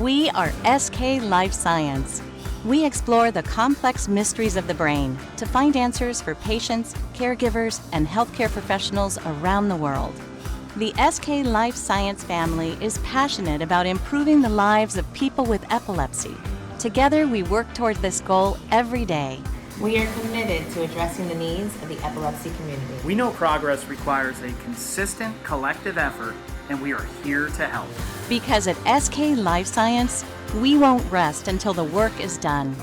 We are SK Life Science. We explore the complex mysteries of the brain to find answers for patients, caregivers, and healthcare professionals around the world. The SK Life Science family is passionate about improving the lives of people with epilepsy. Together, we work toward this goal every day. We are committed to addressing the needs of the epilepsy community. We know progress requires a consistent collective effort, and we are here to help. Because at SK Life Science, we won't rest until the work is done.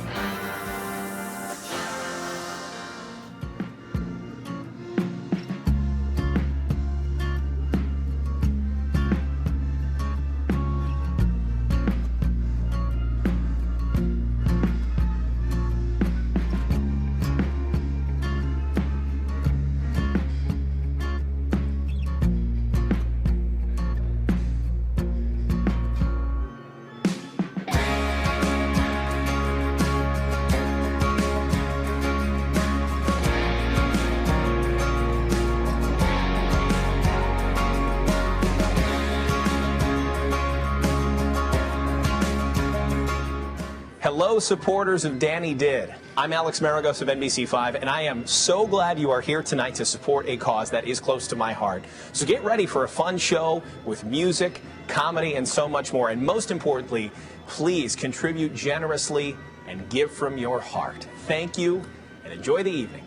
Hello, supporters of Danny Did. I'm Alex Maragos of NBC5, and I am so glad you are here tonight to support a cause that is close to my heart. So get ready for a fun show with music, comedy, and so much more. And most importantly, please contribute generously and give from your heart. Thank you, and enjoy the evening.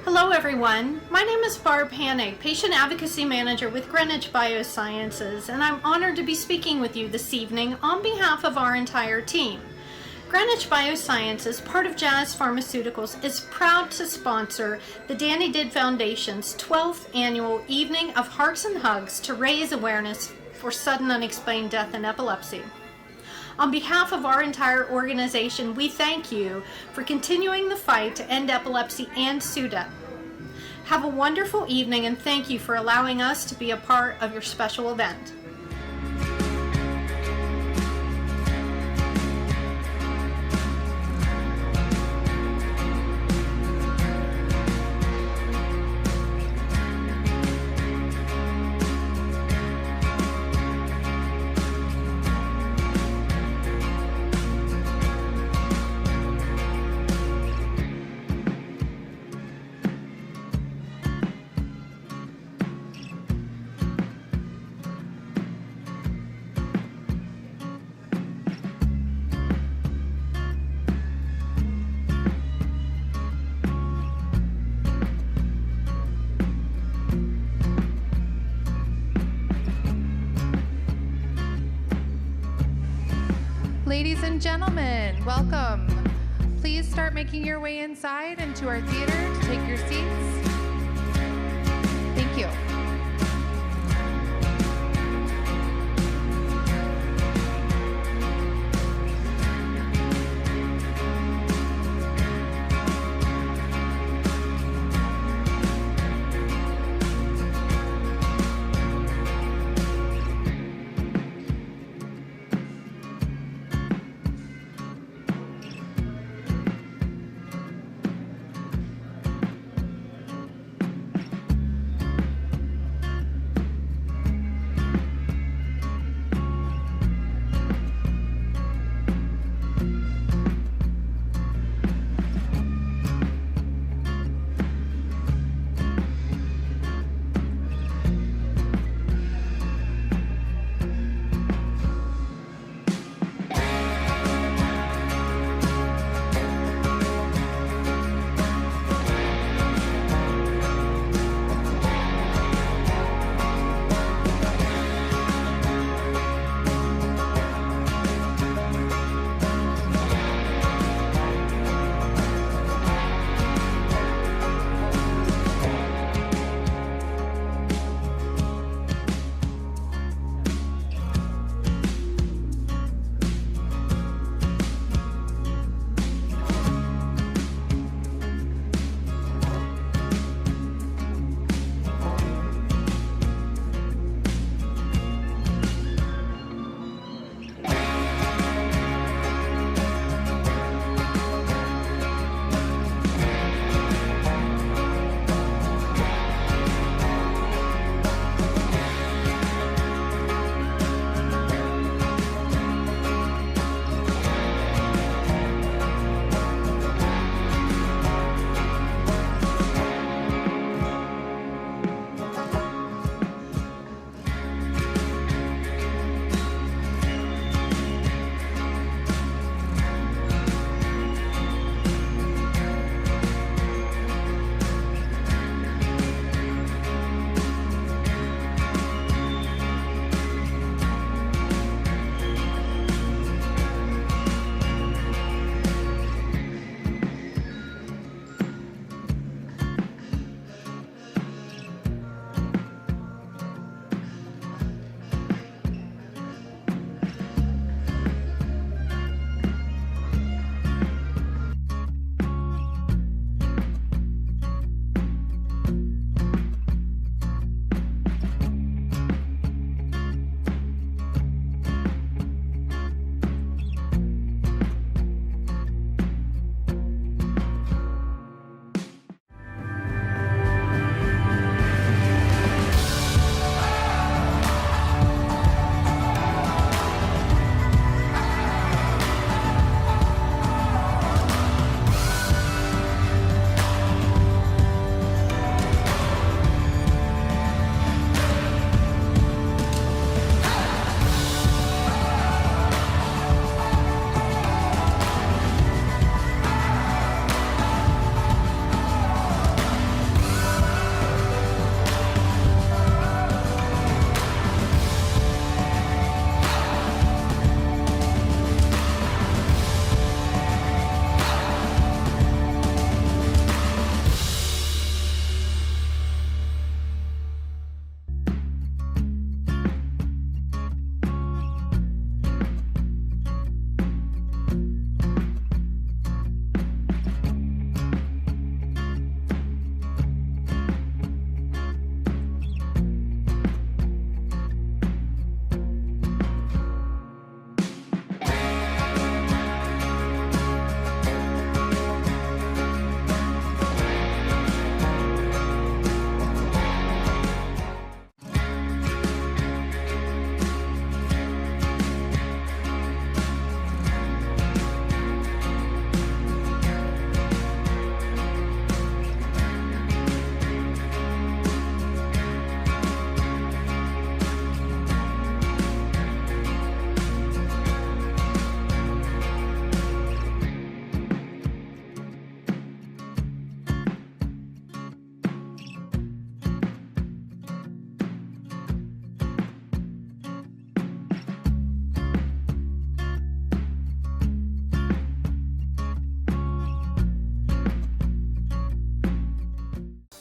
Hello everyone, my name is Barb Hanig, Patient Advocacy Manager with Greenwich Biosciences, and I'm honored to be speaking with you this evening on behalf of our entire team. Greenwich Biosciences, part of Jazz Pharmaceuticals, is proud to sponsor the Danny Did Foundation's 12th annual Evening of Hearts and Hugs to raise awareness for sudden unexplained death in epilepsy. On behalf of our entire organization, we thank you for continuing the fight to end epilepsy and SUDEP. Have a wonderful evening, and thank you for allowing us to be a part of your special event. Ladies and gentlemen, welcome. Please start making your way inside into our theater to take your seats. Thank you.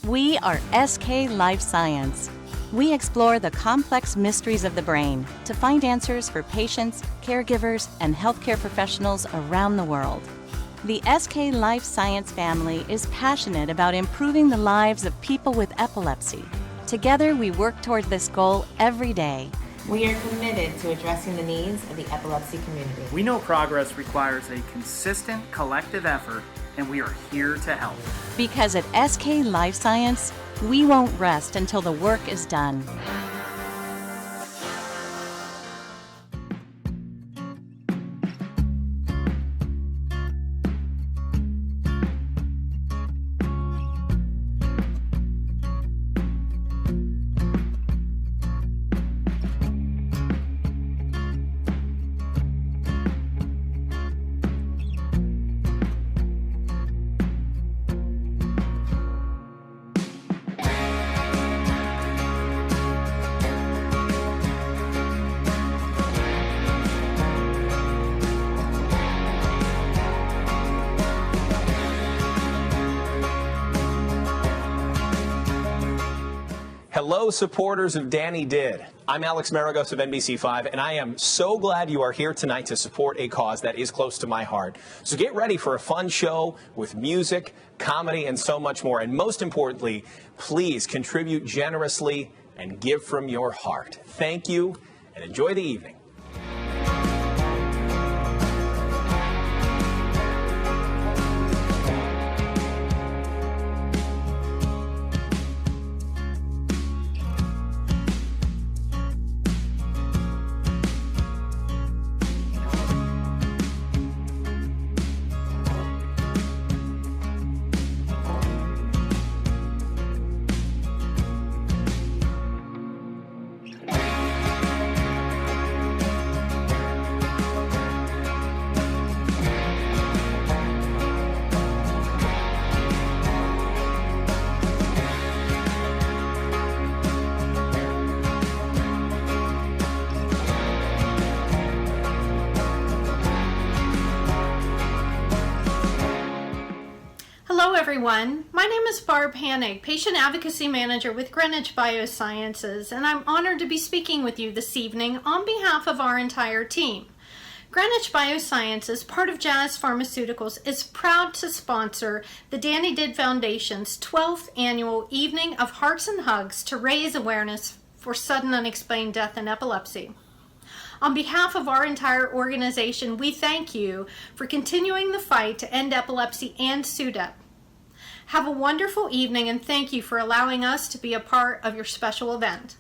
We are SK Life Science. We explore the complex mysteries of the brain to find answers for patients, caregivers, and healthcare professionals around the world. The SK Life Science family is passionate about improving the lives of people with epilepsy. Together, we work toward this goal every day. We are committed to addressing the needs of the epilepsy community. We know progress requires a consistent collective effort, and we are here to help. Because at SK Life Science, we won't rest until the work is done. Hello, supporters of Danny Did. I'm Alex Maragos of NBC5, and I am so glad you are here tonight to support a cause that is close to my heart. So get ready for a fun show with music, comedy, and so much more. And most importantly, please contribute generously and give from your heart. Thank you, and enjoy the evening. Hello everyone, my name is Barb Hanig, Patient Advocacy Manager with Greenwich Biosciences, and I'm honored to be speaking with you this evening on behalf of our entire team. Greenwich Biosciences, part of Jazz Pharmaceuticals, is proud to sponsor the Danny Did Foundation's 12th annual Evening of Hearts and Hugs to raise awareness for sudden unexplained death in epilepsy. On behalf of our entire organization, we thank you for continuing the fight to end epilepsy and SUDEP. Have a wonderful evening, and thank you for allowing us to be a part of your special event.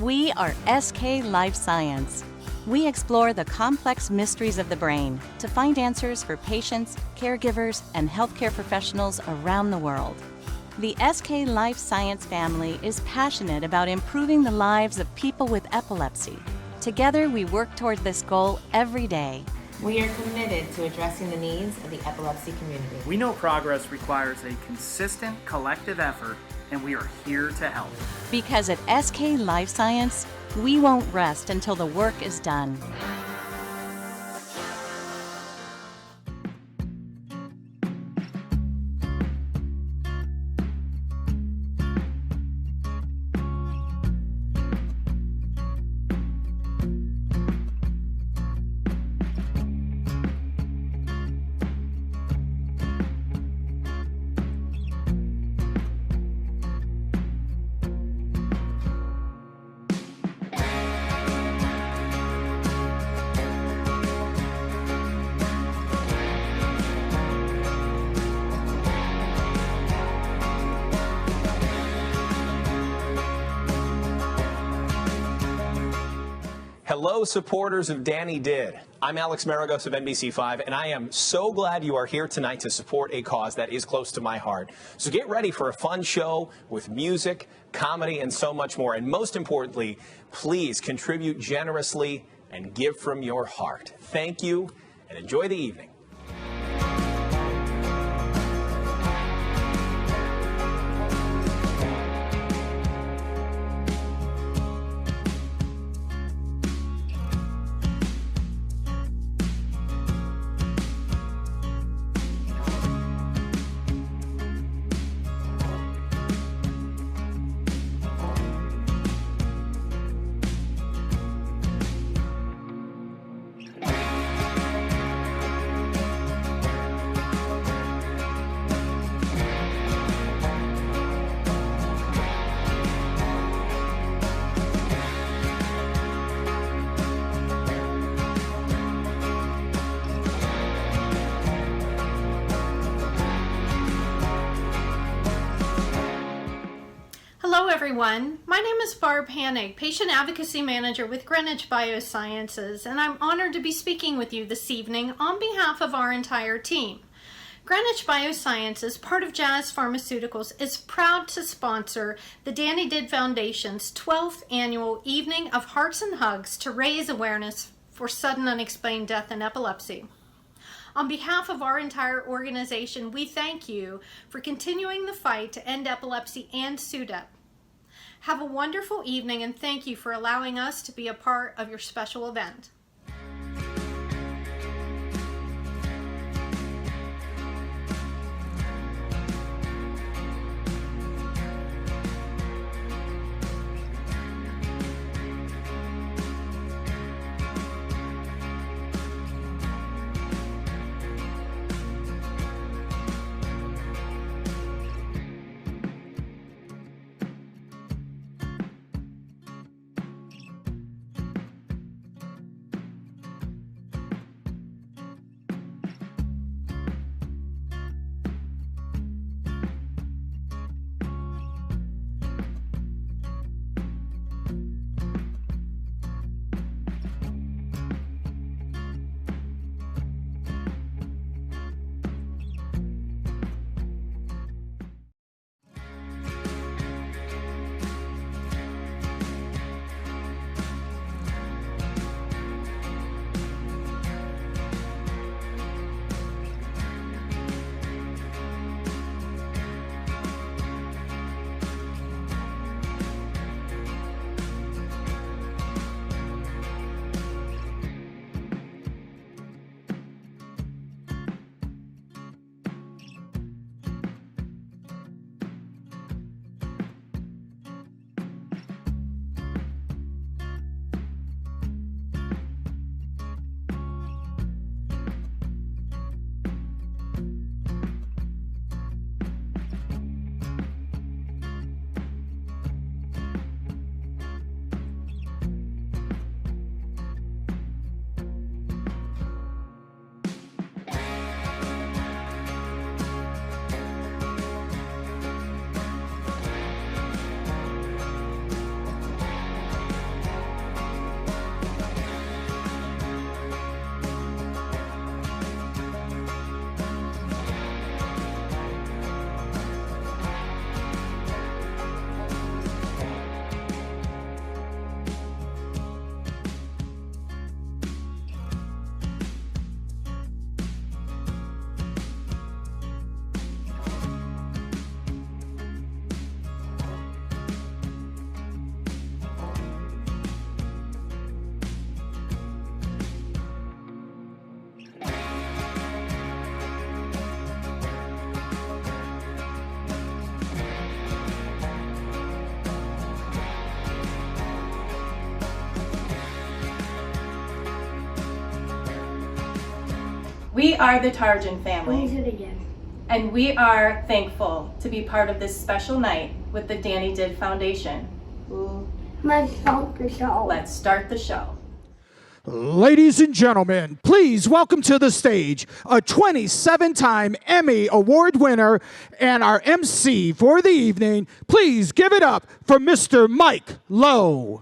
We are SK Life Science. We explore the complex mysteries of the brain to find answers for patients, caregivers, and healthcare professionals around the world. The SK Life Science family is passionate about improving the lives of people with epilepsy. Together, we work toward this goal every day. We are committed to addressing the needs of the epilepsy community. We know progress requires a consistent collective effort, and we are here to help. Because at SK Life Science, we won't rest until the work is done. Hello, supporters of Danny Did. I'm Alex Maragos of NBC5, and I am so glad you are here tonight to support a cause that is close to my heart. So get ready for a fun show with music, comedy, and so much more. And most importantly, please contribute generously and give from your heart. Thank you, and enjoy the evening. Hello everyone, my name is Barb Hanig, Patient Advocacy Manager with Greenwich Biosciences, and I'm honored to be speaking with you this evening on behalf of our entire team. Greenwich Biosciences, part of Jazz Pharmaceuticals, is proud to sponsor the Danny Did Foundation's 12th annual Evening of Hearts and Hugs to raise awareness for sudden unexplained death and epilepsy. On behalf of our entire organization, we thank you for continuing the fight to end epilepsy and SUDEP. Have a wonderful evening, and thank you for allowing us to be a part of your special event. We are the Tarjan family, Use it again. and we are thankful to be part of this special night with the Danny Did Foundation. Let's start the show. Let's start the show. Ladies and gentlemen, please welcome to the stage a 27-time Emmy Award winner and our MC for the evening. Please give it up for Mr. Mike Lowe.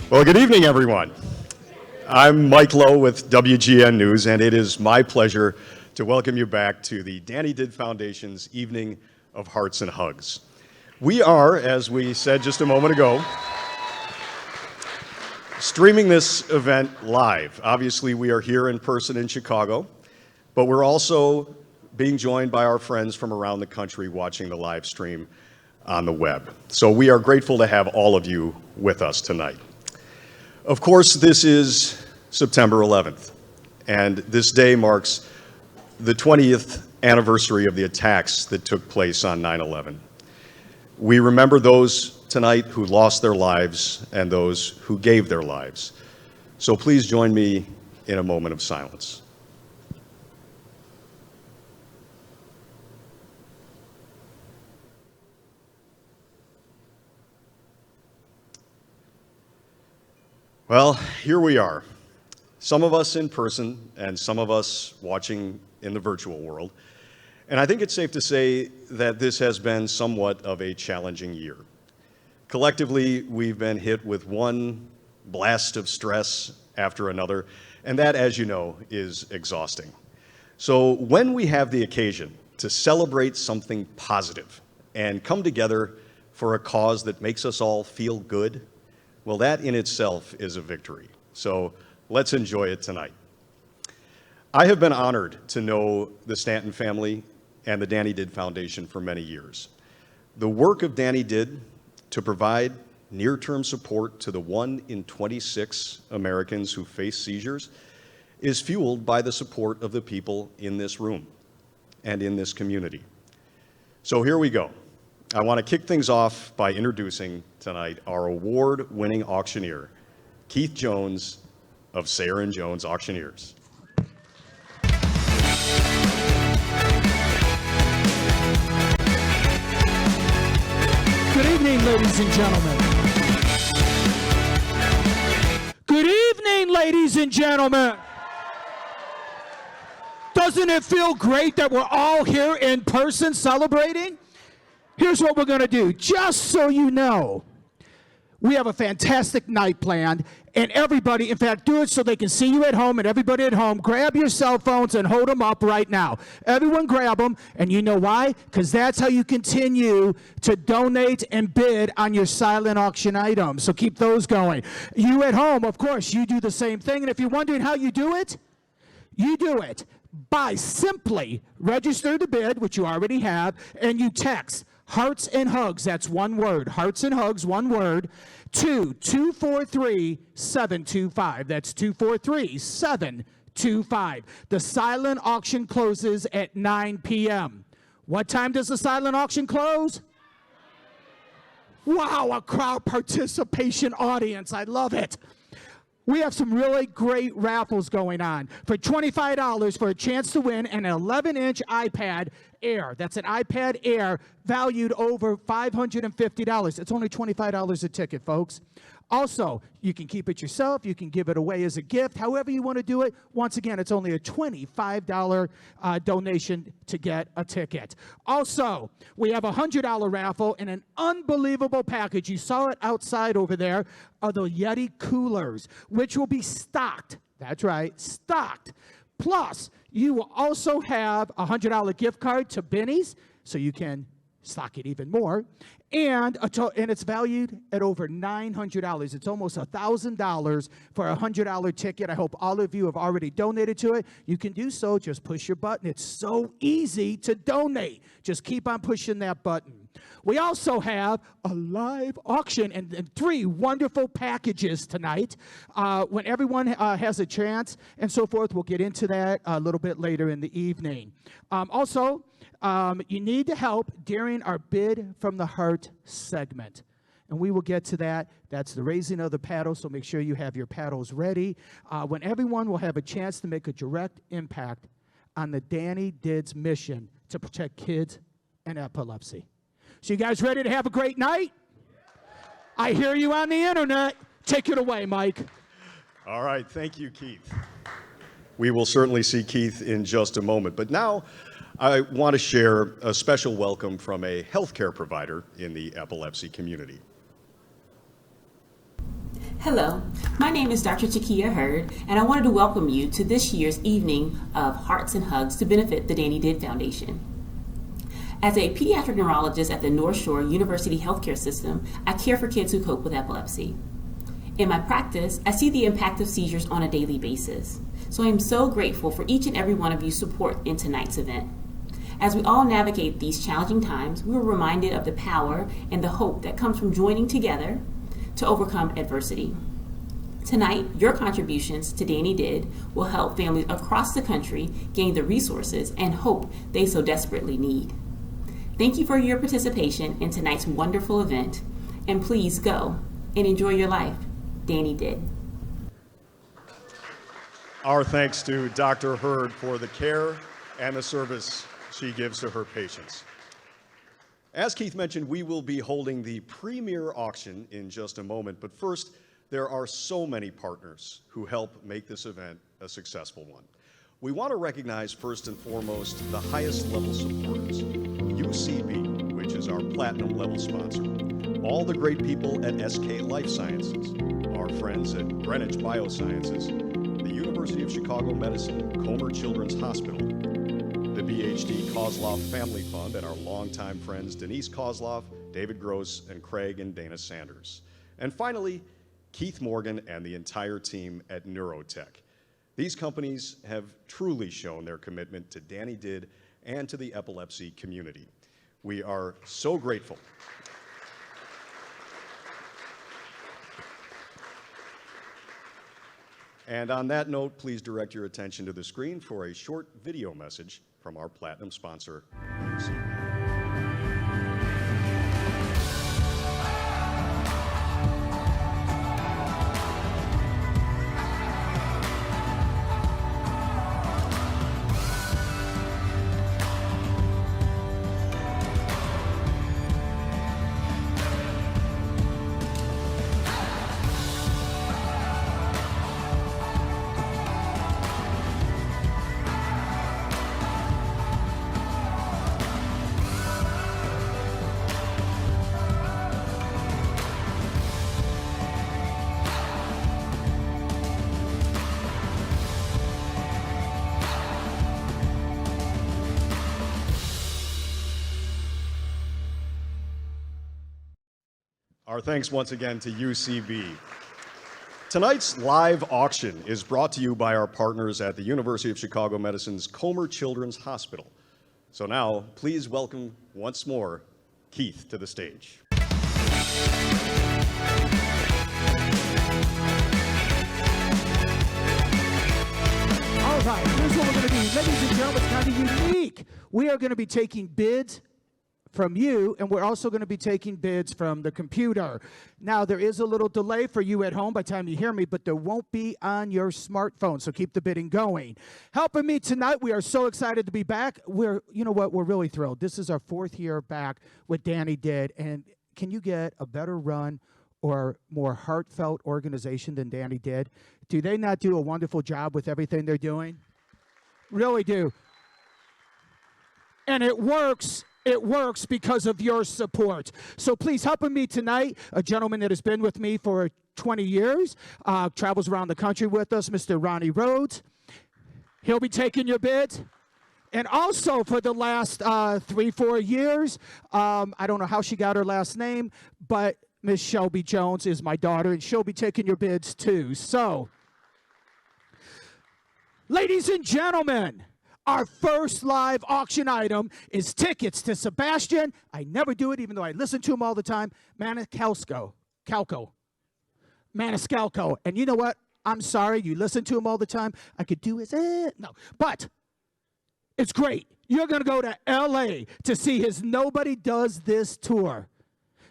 Well, good evening, everyone. I'm Mike Lowe with WGN News, and it is my pleasure to welcome you back to the Danny Did Foundation's Evening of Hearts and Hugs. We are, as we said just a moment ago, streaming this event live. Obviously, we are here in person in Chicago, but we're also being joined by our friends from around the country watching the live stream on the web. So we are grateful to have all of you with us tonight. Of course, this is September 11th, and this day marks the 20th anniversary of the attacks that took place on 9/11. We remember those tonight who lost their lives and those who gave their lives. So please join me in a moment of silence. Well, here we are. Some of us in person and some of us watching in the virtual world. And I think it's safe to say that this has been somewhat of a challenging year. Collectively, we've been hit with one blast of stress after another, and that, as you know, is exhausting. So when we have the occasion to celebrate something positive and come together for a cause that makes us all feel good, well, that in itself is a victory. So let's enjoy it tonight. I have been honored to know the Stanton family and the Danny Did Foundation for many years. The work of Danny Did to provide near-term support to the 1 in 26 Americans who face seizures is fueled by the support of the people in this room and in this community. So here we go. I want to kick things off by introducing tonight our award-winning auctioneer, Keith Jones of Sayer & Jones Auctioneers. Good evening, ladies and gentlemen. Good evening, ladies and gentlemen. Doesn't it feel great that we're all here in person celebrating? Here's what we're going to do, just so you know. We have a fantastic night planned, and everybody, in fact, do it so they can see you at home, and everybody at home, grab your cell phones and hold them up right now. Everyone grab them, and you know why? Because that's how you continue to donate and bid on your silent auction items. So keep those going. You at home, of course, you do the same thing, and if you're wondering how you do it by simply register the bid, which you already have, and you text Hearts and Hugs, that's one word, Hearts and Hugs, one word, to 243-725. That's 243-725. The silent auction closes at 9 p.m. What time does the silent auction close? Wow, a crowd participation audience. I love it. We have some really great raffles going on. For $25 for a chance to win an 11-inch iPad Air. That's an iPad Air valued over $550. It's only $25 a ticket, folks. Also, you can keep it yourself. You can give it away as a gift. However you want to do it. Once again, it's only a $25 donation to get a ticket. Also, we have a $100 raffle and an unbelievable package. You saw it outside over there of the Yeti coolers, which will be stocked. That's right, stocked. Plus, you will also have a $100 gift card to Benny's, so you can stock it even more. And it's valued at over $900. It's almost $1,000 for a $100 ticket. I hope all of you have already donated to it. You can do so. Just push your button. It's so easy to donate. Just keep on pushing that button. We also have a live auction and 3 wonderful packages tonight. When everyone has a chance and so forth, we'll get into that a little bit later in the evening. Also, you need to help during our Bid from the Heart segment. And we will get to that. That's the raising of the paddle, so make sure you have your paddles ready. When everyone will have a chance to make a direct impact on the Danny Did's mission to protect kids and epilepsy. So you guys ready to have a great night? I hear you on the internet. Take it away, Mike. All right, thank you, Keith. We will certainly see Keith in just a moment. But now I want to share a special welcome from a healthcare provider in the epilepsy community. Hello, my name is Dr. Chakia Hurd, and I wanted to welcome you to this year's evening of Hearts and Hugs to benefit the Danny Did Foundation. As a pediatric neurologist at the North Shore University Healthcare System, I care for kids who cope with epilepsy. In my practice, I see the impact of seizures on a daily basis. So I am so grateful for each and every one of you's support in tonight's event. As we all navigate these challenging times, we are reminded of the power and the hope that comes from joining together to overcome adversity. Tonight, your contributions to Danny Did will help families across the country gain the resources and hope they so desperately need. Thank you for your participation in tonight's wonderful event, and please go and enjoy your life. Danny Did. Our thanks to Dr. Hurd for the care and the service she gives to her patients. As Keith mentioned, we will be holding the premier auction in just a moment, but first, there are so many partners who help make this event a successful one. We want to recognize first and foremost the highest level supporters, UCB, which is our platinum level sponsor, all the great people at SK Life Sciences, our friends at Greenwich Biosciences, the University of Chicago Medicine, Comer Children's Hospital, the BHD Kozloff Family Fund, and our longtime friends Denise Kozloff, David Gross, and Craig and Dana Sanders. And finally, Keith Morgan and the entire team at Neurotech. These companies have truly shown their commitment to Danny Did and to the epilepsy community. We are so grateful. And on that note, please direct your attention to the screen for a short video message from our platinum sponsor, UCB. Our thanks once again to UCB. Tonight's live auction is brought to you by our partners at the University of Chicago Medicine's Comer Children's Hospital. So now, please welcome once more Keith to the stage. All right, here's what we're going to do. Ladies and gentlemen, it's kind of unique. We are going to be taking bids from you, and we're also going to be taking bids from the computer. Now, there is a little delay for you at home by the time you hear me, but there won't be on your smartphone, so keep the bidding going. Helping me tonight, we are so excited to be back. You know what, we're really thrilled. This is our 4th year back with Danny Did, and can you get a better run or more heartfelt organization than Danny Did? Do they not do a wonderful job with everything they're doing? Really do. And it works. It works because of your support. So please helping me tonight, a gentleman that has been with me for 20 years, travels around the country with us, Mr. Ronnie Rhodes. He'll be taking your bids. And also for the last 3-4 years, I don't know how she got her last name, but Miss Shelby Jones is my daughter, and she'll be taking your bids too. So, ladies and gentlemen, our first live auction item is tickets to Sebastian. I never do it, even though I listen to him all the time. Maniscalco. And you know what? I'm sorry, you listen to him all the time. I could do his, no. But it's great. You're going to go to L.A. to see his Nobody Does This tour.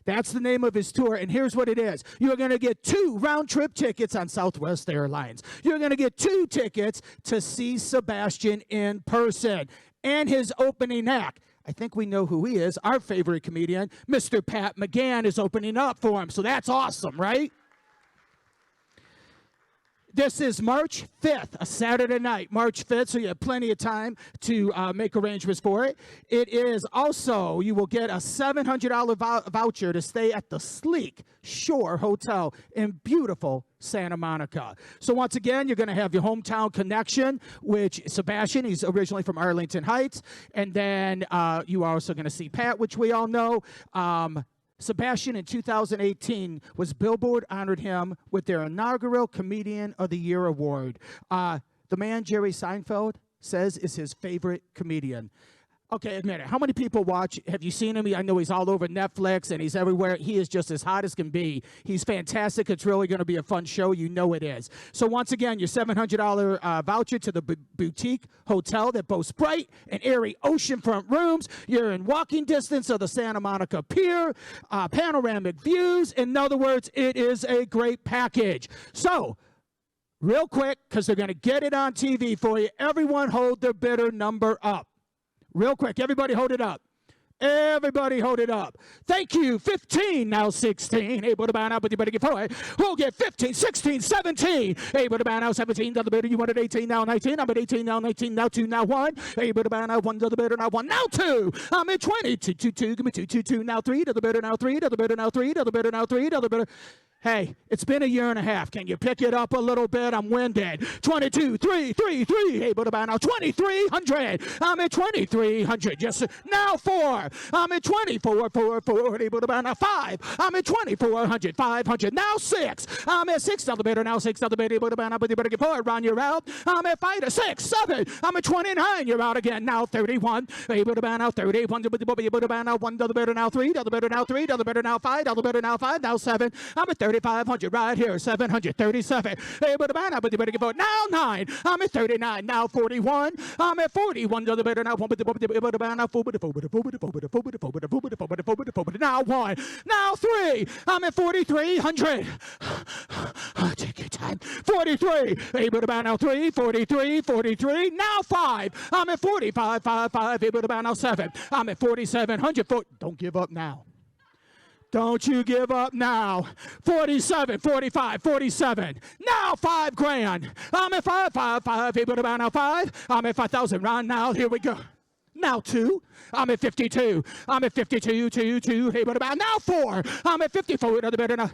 That's the name of his tour, and here's what it is. You're going to get 2 round-trip tickets on Southwest Airlines. You're going to get 2 tickets to see Sebastian in person and his opening act. I think we know who he is. Our favorite comedian, Mr. Pat McGann, is opening up for him, so that's awesome, right? This is March 5th, a Saturday night, March 5th, so you have plenty of time to make arrangements for it. It is also, you will get a $700 voucher to stay at the Sleek Shore Hotel in beautiful Santa Monica. So once again, you're going to have your hometown connection, which Sebastian, he's originally from Arlington Heights, and then you are also going to see Pat, which we all know. Sebastian in 2018 was Billboard honored him with their inaugural Comedian of the Year award. The man Jerry Seinfeld says is his favorite comedian. Okay, admit it. How many people watch? Have you seen him? I know he's all over Netflix and he's everywhere. He is just as hot as can be. He's fantastic. It's really going to be a fun show. You know it is. So once again, your $700 voucher to the boutique hotel that boasts bright and airy oceanfront rooms. You're in walking distance of the Santa Monica Pier, panoramic views. In other words, it is a great package. So, real quick, because they're going to get it on TV for you, everyone hold their bidder number up. Real quick, everybody hold it up. Everybody hold it up. Thank you. 15, now 16. Able to buy now, but you better get for it. We'll get 15, 16, 17. Able to buy now, 17. Does the bidder. You wanted 18, now 19. I'm at 18, now 19, now 2, now 1. Able to buy now, 1 to the bidder, now 1, now 2. I'm at 20, 2, 2, 2. Give me 2, 2, 2, now 3 to the bidder, now 3 to the bidder, now 3 to the bidder, now 3 to the bidder. Hey, it's been a year and a half. Can you pick it up a little bit? I'm winded. 22, 3, 3, 3. Able to buy now. 2,300. I'm at 2,300. Yes, sir. Now 4. I'm at 24, 4, 4. Able to buy now. 5. I'm at 2,400. 500. Now 6. I'm at 6 on the bidder. Now 6 on the bidder. Able to buy now. But you better get 4. Ron, you're out. I'm at 5 to 6, 7. I'm at 29. You're out again. Now 31. Able to buy now. 31. Able to buy now. 1 to the bidder. Now 3 to the bidder. Now 3 to the bidder. Now 5 to the bidder. Now 5. Now 7. I'm at 3,500 right here, 737. Able to buy now, but you better get vote. Now 9. I'm at 39. Now 41. I'm at 41 to the better. Now 1. Able to buy now 4. Now 1. Now 3. I'm at 4,300. Take your time. 43. Able to buy now 3. 43. 43. Now 5. I'm at 45. 5. 5. Able to buy now 7. I'm at 4,700. Don't give up now. Don't you give up now. 47, 45, 47. Now 5 grand. I'm at 5, 5, 5. Able to buy now 5. I'm at 5,000. Ron, now here we go. Now 2. I'm at 52. I'm at 52, 2, 2. Able to buy now 4. I'm at 54. Another better now.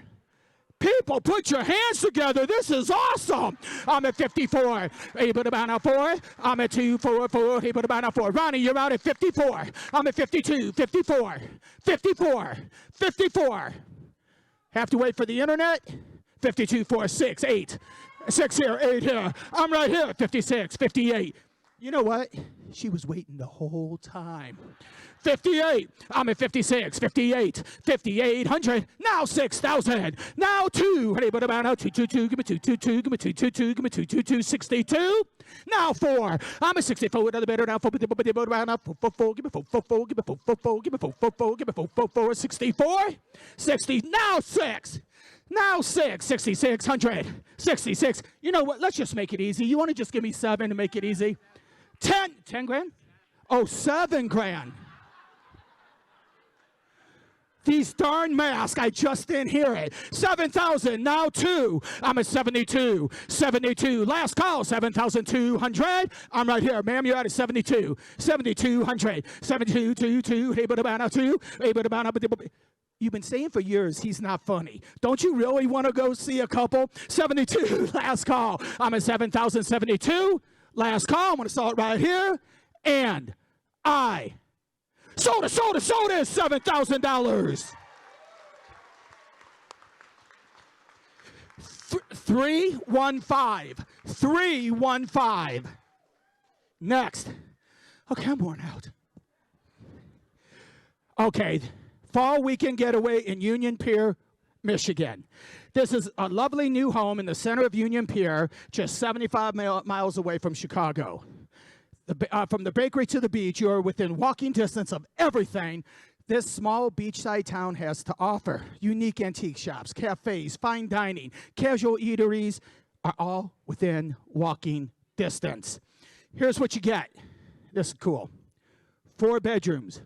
People, put your hands together. This is awesome. I'm at 54. Able to buy now 4. I'm at 2, 4, 4. Able to buy now 4. Ronnie, you're out at 54. I'm at 52, 54, 54, 54. Have to wait for the internet. 52, 4, 6, 8. 6 here, 8 here. I'm right here at 56, 58. You know what? She was waiting the whole time. 58. I'm at 56, 58, 5,800. Now 6,000. Now 2. Hey, what about now? 2, 2, 2. Give me 2, 2, 2. Give me 2, 2, 2. Give me 2, 2, 2. 62. Now 4. I'm at 64. Another better now. 4, 4, 4, 4. Give me 4, 4, 4. Give me 4, 4, 4. Give me 4, 4, 4. Give me 4, 4, 4. 64. 60. Now 6. Now 6. 6,600. 66. You know what? Let's just make it easy. You want to just give me 7 to make it easy? 10. 10 grand? Oh, 7 grand. These darn masks, I just didn't hear it. 7,000, now 2. I'm at 72. 72. Last call, 7,200. I'm right here. Ma'am, you're at 72. 7,200. 72, 2, 2. Able to buy now 2. Able to buy now. You've been saying for years he's not funny. Don't you really want to go see a couple? 72. Last call. I'm at 7,072. Last call. I'm going to start right here. And I sold it is $7,000. 315. Next. Okay, I'm worn out. Okay, fall weekend getaway in Union Pier, Michigan. This is a lovely new home in the center of Union Pier, just 75 miles away from Chicago. From the bakery to the beach, you are within walking distance of everything this small beachside town has to offer. Unique antique shops, cafes, fine dining, casual eateries are all within walking distance. Here's what you get. This is cool. 4 bedrooms,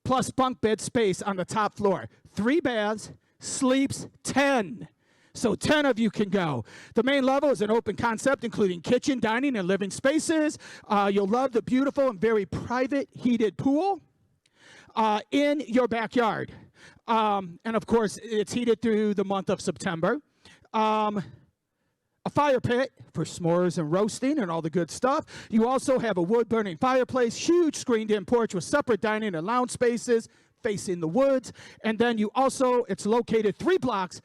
plus bunk bed space on the top floor. 3 baths, sleeps 10. So 10 of you can go. The main level is an open concept, including kitchen, dining, and living spaces. You'll love the beautiful and very private heated pool in your backyard. And of course, it's heated through the month of September. A fire pit for s'mores and roasting and all the good stuff. You also have a wood-burning fireplace, huge screened-in porch with separate dining and lounge spaces facing the woods. And then it's located 3 blocks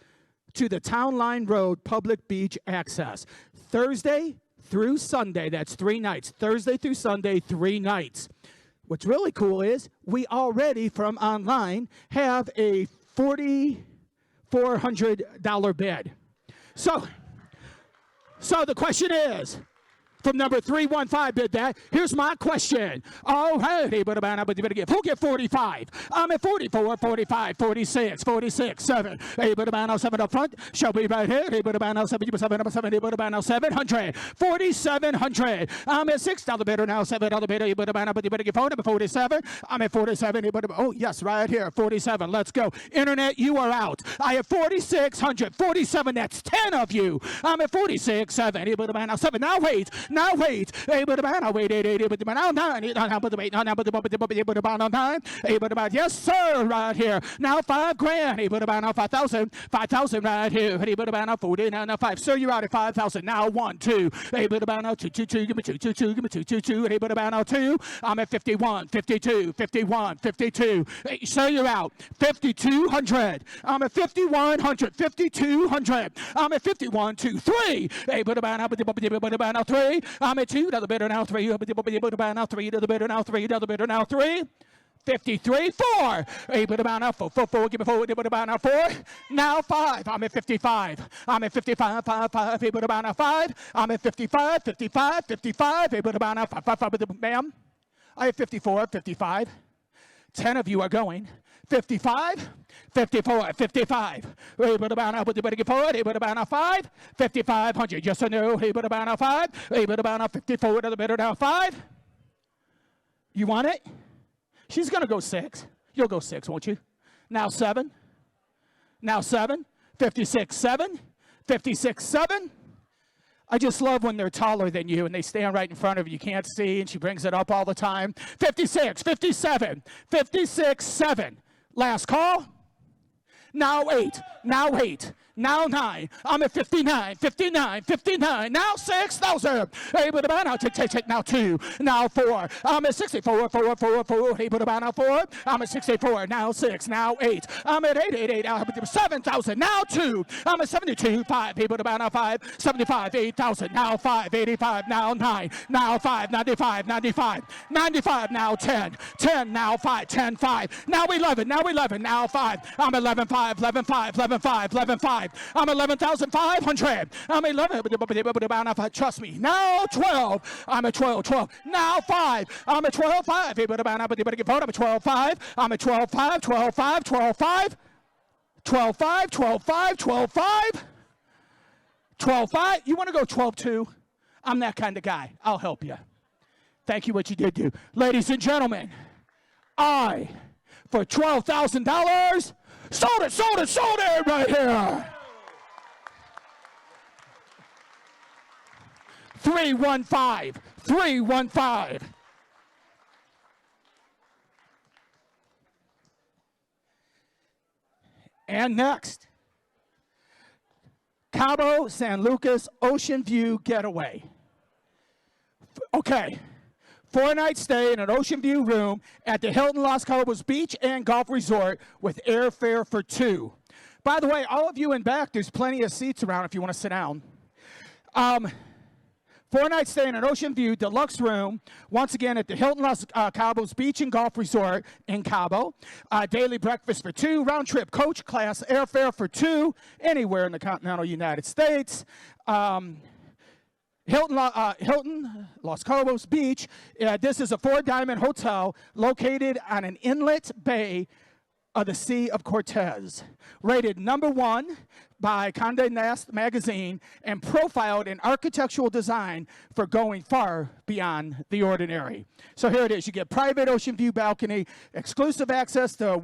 to the Town Line Road public beach access. Thursday through Sunday, that's 3 nights. Thursday through Sunday, 3 nights. What's really cool is we already, from online, have a $4,400 bid. So the question is, from number 315 bid that. Here's my question. All righty, but who get 45? I'm at 44, 45, 46, 46, 7. Hey, but about 7 up front. Shall be right here. Hey, but about 77 up 70, but about 700. 4,700. I'm at $6 bidder now, $7 bidder. But about you better get phone number 47. I'm at 47. Oh yes, right here, 47. Let's go. Internet, you are out. I have 4,600. 47. That's 10 of you. I'm at 46, 7. But about 7. Now wait. Hey, but about wait, but about 9. Yes, sir, right here. Now $5,000. Hey, but about 5,000. 5,000 right here. Hey, but about 40. Now 5. Sir, you're out at 5,000. Now 1, 2. Hey, but about 2, 2, 2. Give me 2, 2, 2. Give me 2, 2, 2. Hey, but about 2. I'm at 51, 52, 51, 52. Hey, sir, you're out. 5,200. I'm at 5,100. 5,200. I'm at 51, 2, 3. Hey, but about 3. I'm at 2 to the bidder now 3. Now 3 to the bidder now 3 to the bidder now 3. 53, 4. Hey, but about now 4. Give me 4. But about now 4. Now 5. I'm at 55. I'm at 55. 5. Hey, but about now 5. I'm at 55. 55. 55. Hey, but about now 5. 5. Ma'am, I have 54. 55. 10 of you are going. 55, 54, 55. Hey, but about now, but you better get forward. Hey, but about now 5, 5,500. Yes or no? Hey, but about now 5. Hey, but about now 54 to the bidder now 5. You want it? She's gonna go 6. You'll go 6, won't you? Now 7. Now 7. 56, 7. 56, 7. I just love when they're taller than you and they stand right in front of you. You can't see, and she brings it up all the time. 56, 57, 56, 7. Last call. Now 8. Now 8. Now 9. I'm at 59, 59, 59. Now 6,000. Hey, but about now, take now 2. Now 4. I'm at 64, 4, 4, 4. Hey, but about now 4. I'm at 64. Now 6. Now 8. I'm at 8. I'm at 7,000. Now 2. I'm at 72, 5. Hey, but about now 5. 75, 8,000. Now 5. 85. Now 9. Now 5. 95, 95. 95. Now 10. 10. Now 5. 10, 5. Now 11. Now 11. Now 5. I'm 11, 5. 11, 5. 11, 5. 11, 5. I'm 11,500. I'm 11. Trust me. Now 12. I'm at 12. 12. Now 5. I'm at 12. 5. I'm at 12. 5. I'm at 12. 5. 12. 5. 12. 5. 12. 5. 12. 5. 12. 5. 12. 5. You want to go 12 2? I'm that kind of guy. I'll help you. Thank you. What you did do, ladies and gentlemen. I, for $12,000, sold it right here. 315. 315. And next, Cabo San Lucas Ocean View Getaway. Okay, 4-night stay in an ocean view room at the Hilton Los Cabos Beach and Golf Resort with airfare for 2. By the way, all of you in back, there's plenty of seats around if you want to sit down. 4-night stay in an ocean view deluxe room, once again at the Hilton Los Cabos Beach and Golf Resort in Cabo. Daily breakfast for 2, round trip coach class airfare for 2, anywhere in the continental United States. Hilton Los Cabos Beach. This is a 4-diamond hotel located on an inlet bay of the Sea of Cortez, rated #1 by Condé Nast magazine and profiled in architectural design for going far beyond the ordinary. So here it is. You get private ocean view balcony, exclusive access to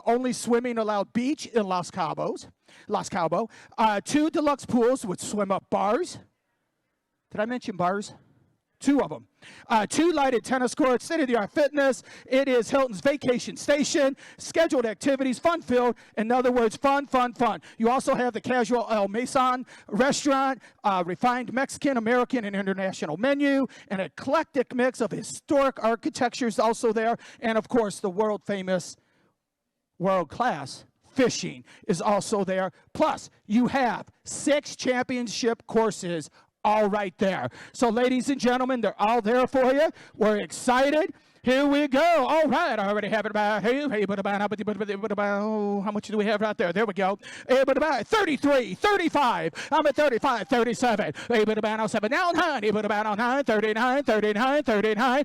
only swimming allowed beach in Los Cabo, 2 deluxe pools with swim-up bars. Did I mention bars? 2 of them. 2 lighted tennis courts, state-of-the-art fitness. It is Hilton's vacation station, scheduled activities, fun-filled. In other words, fun, fun, fun. You also have the casual El Mason restaurant, refined Mexican, American, and international menu, an eclectic mix of historic architecture is also there, and of course, the world-famous, world-class fishing is also there. Plus, you have 6 championship courses all right there. So ladies and gentlemen, they're all there for you. We're excited. Here we go. All right, I already have it about here. How much do we have right there? There we go. 33, 35. I'm at 35, 37. 7 down 9. 39, 39, 39.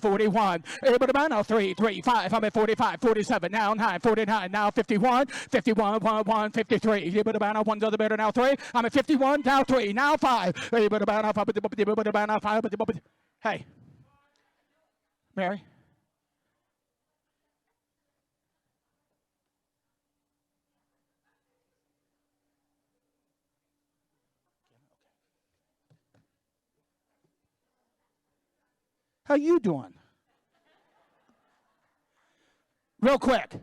41. 3, 5. I'm at 45, 47. Now 9, 49. Now 51, 51, 1, 53. 1 to the better now 3. I'm at 51. Now 3. Now 5. Hey. Mary? How you doing? Real quick.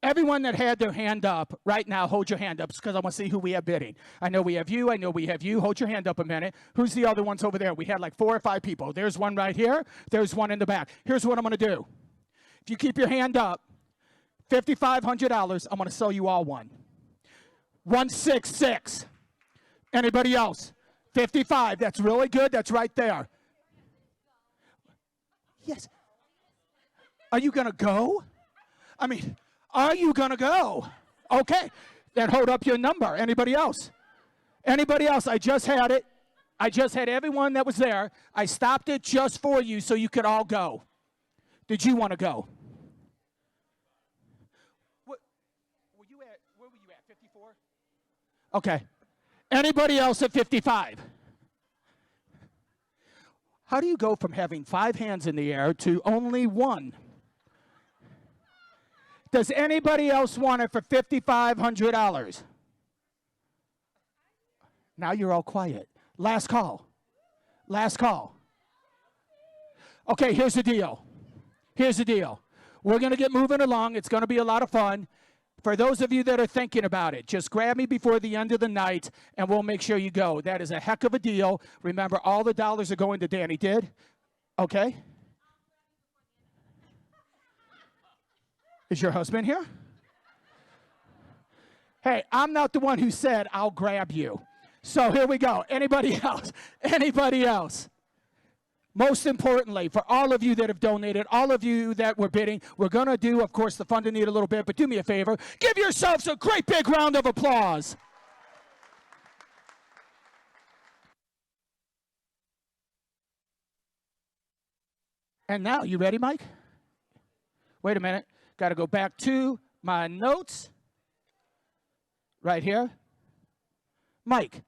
Everyone that had their hand up right now, hold your hand up because I want to see who we have bidding. I know we have you. I know we have you. Hold your hand up a minute. Who's the other ones over there? We had like 4 or 5 people. There's one right here. There's one in the back. Here's what I'm going to do. If you keep your hand up, $5,500, I'm going to sell you all one. 166. Anybody else? 55. That's really good. That's right there. Yes. Are you going to go? I mean, are you going to go? Okay. Then hold up your number. Anybody else? Anybody else? I just had it. I just had everyone that was there. I stopped it just for you so you could all go. Did you want to go? Where were you at? 54? Okay. Anybody else at 55? How do you go from having 5 hands in the air to only 1? Does anybody else want it for $5,500? Now you're all quiet. Last call. Last call. Okay, here's the deal. Here's the deal. We're going to get moving along. It's going to be a lot of fun. For those of you that are thinking about it, just grab me before the end of the night, and we'll make sure you go. That is a heck of a deal. Remember, all the dollars are going to Danny Did. Okay? Is your husband here? Hey, I'm not the one who said I'll grab you. So here we go. Anybody else? Anybody else? Most importantly, for all of you that have donated, all of you that were bidding, we're going to do, of course, the fund and need a little bit, but do me a favor. Give yourselves a great big round of applause. And now, you ready, Mike? Wait a minute. Got to go back to my notes. Right here. Mike,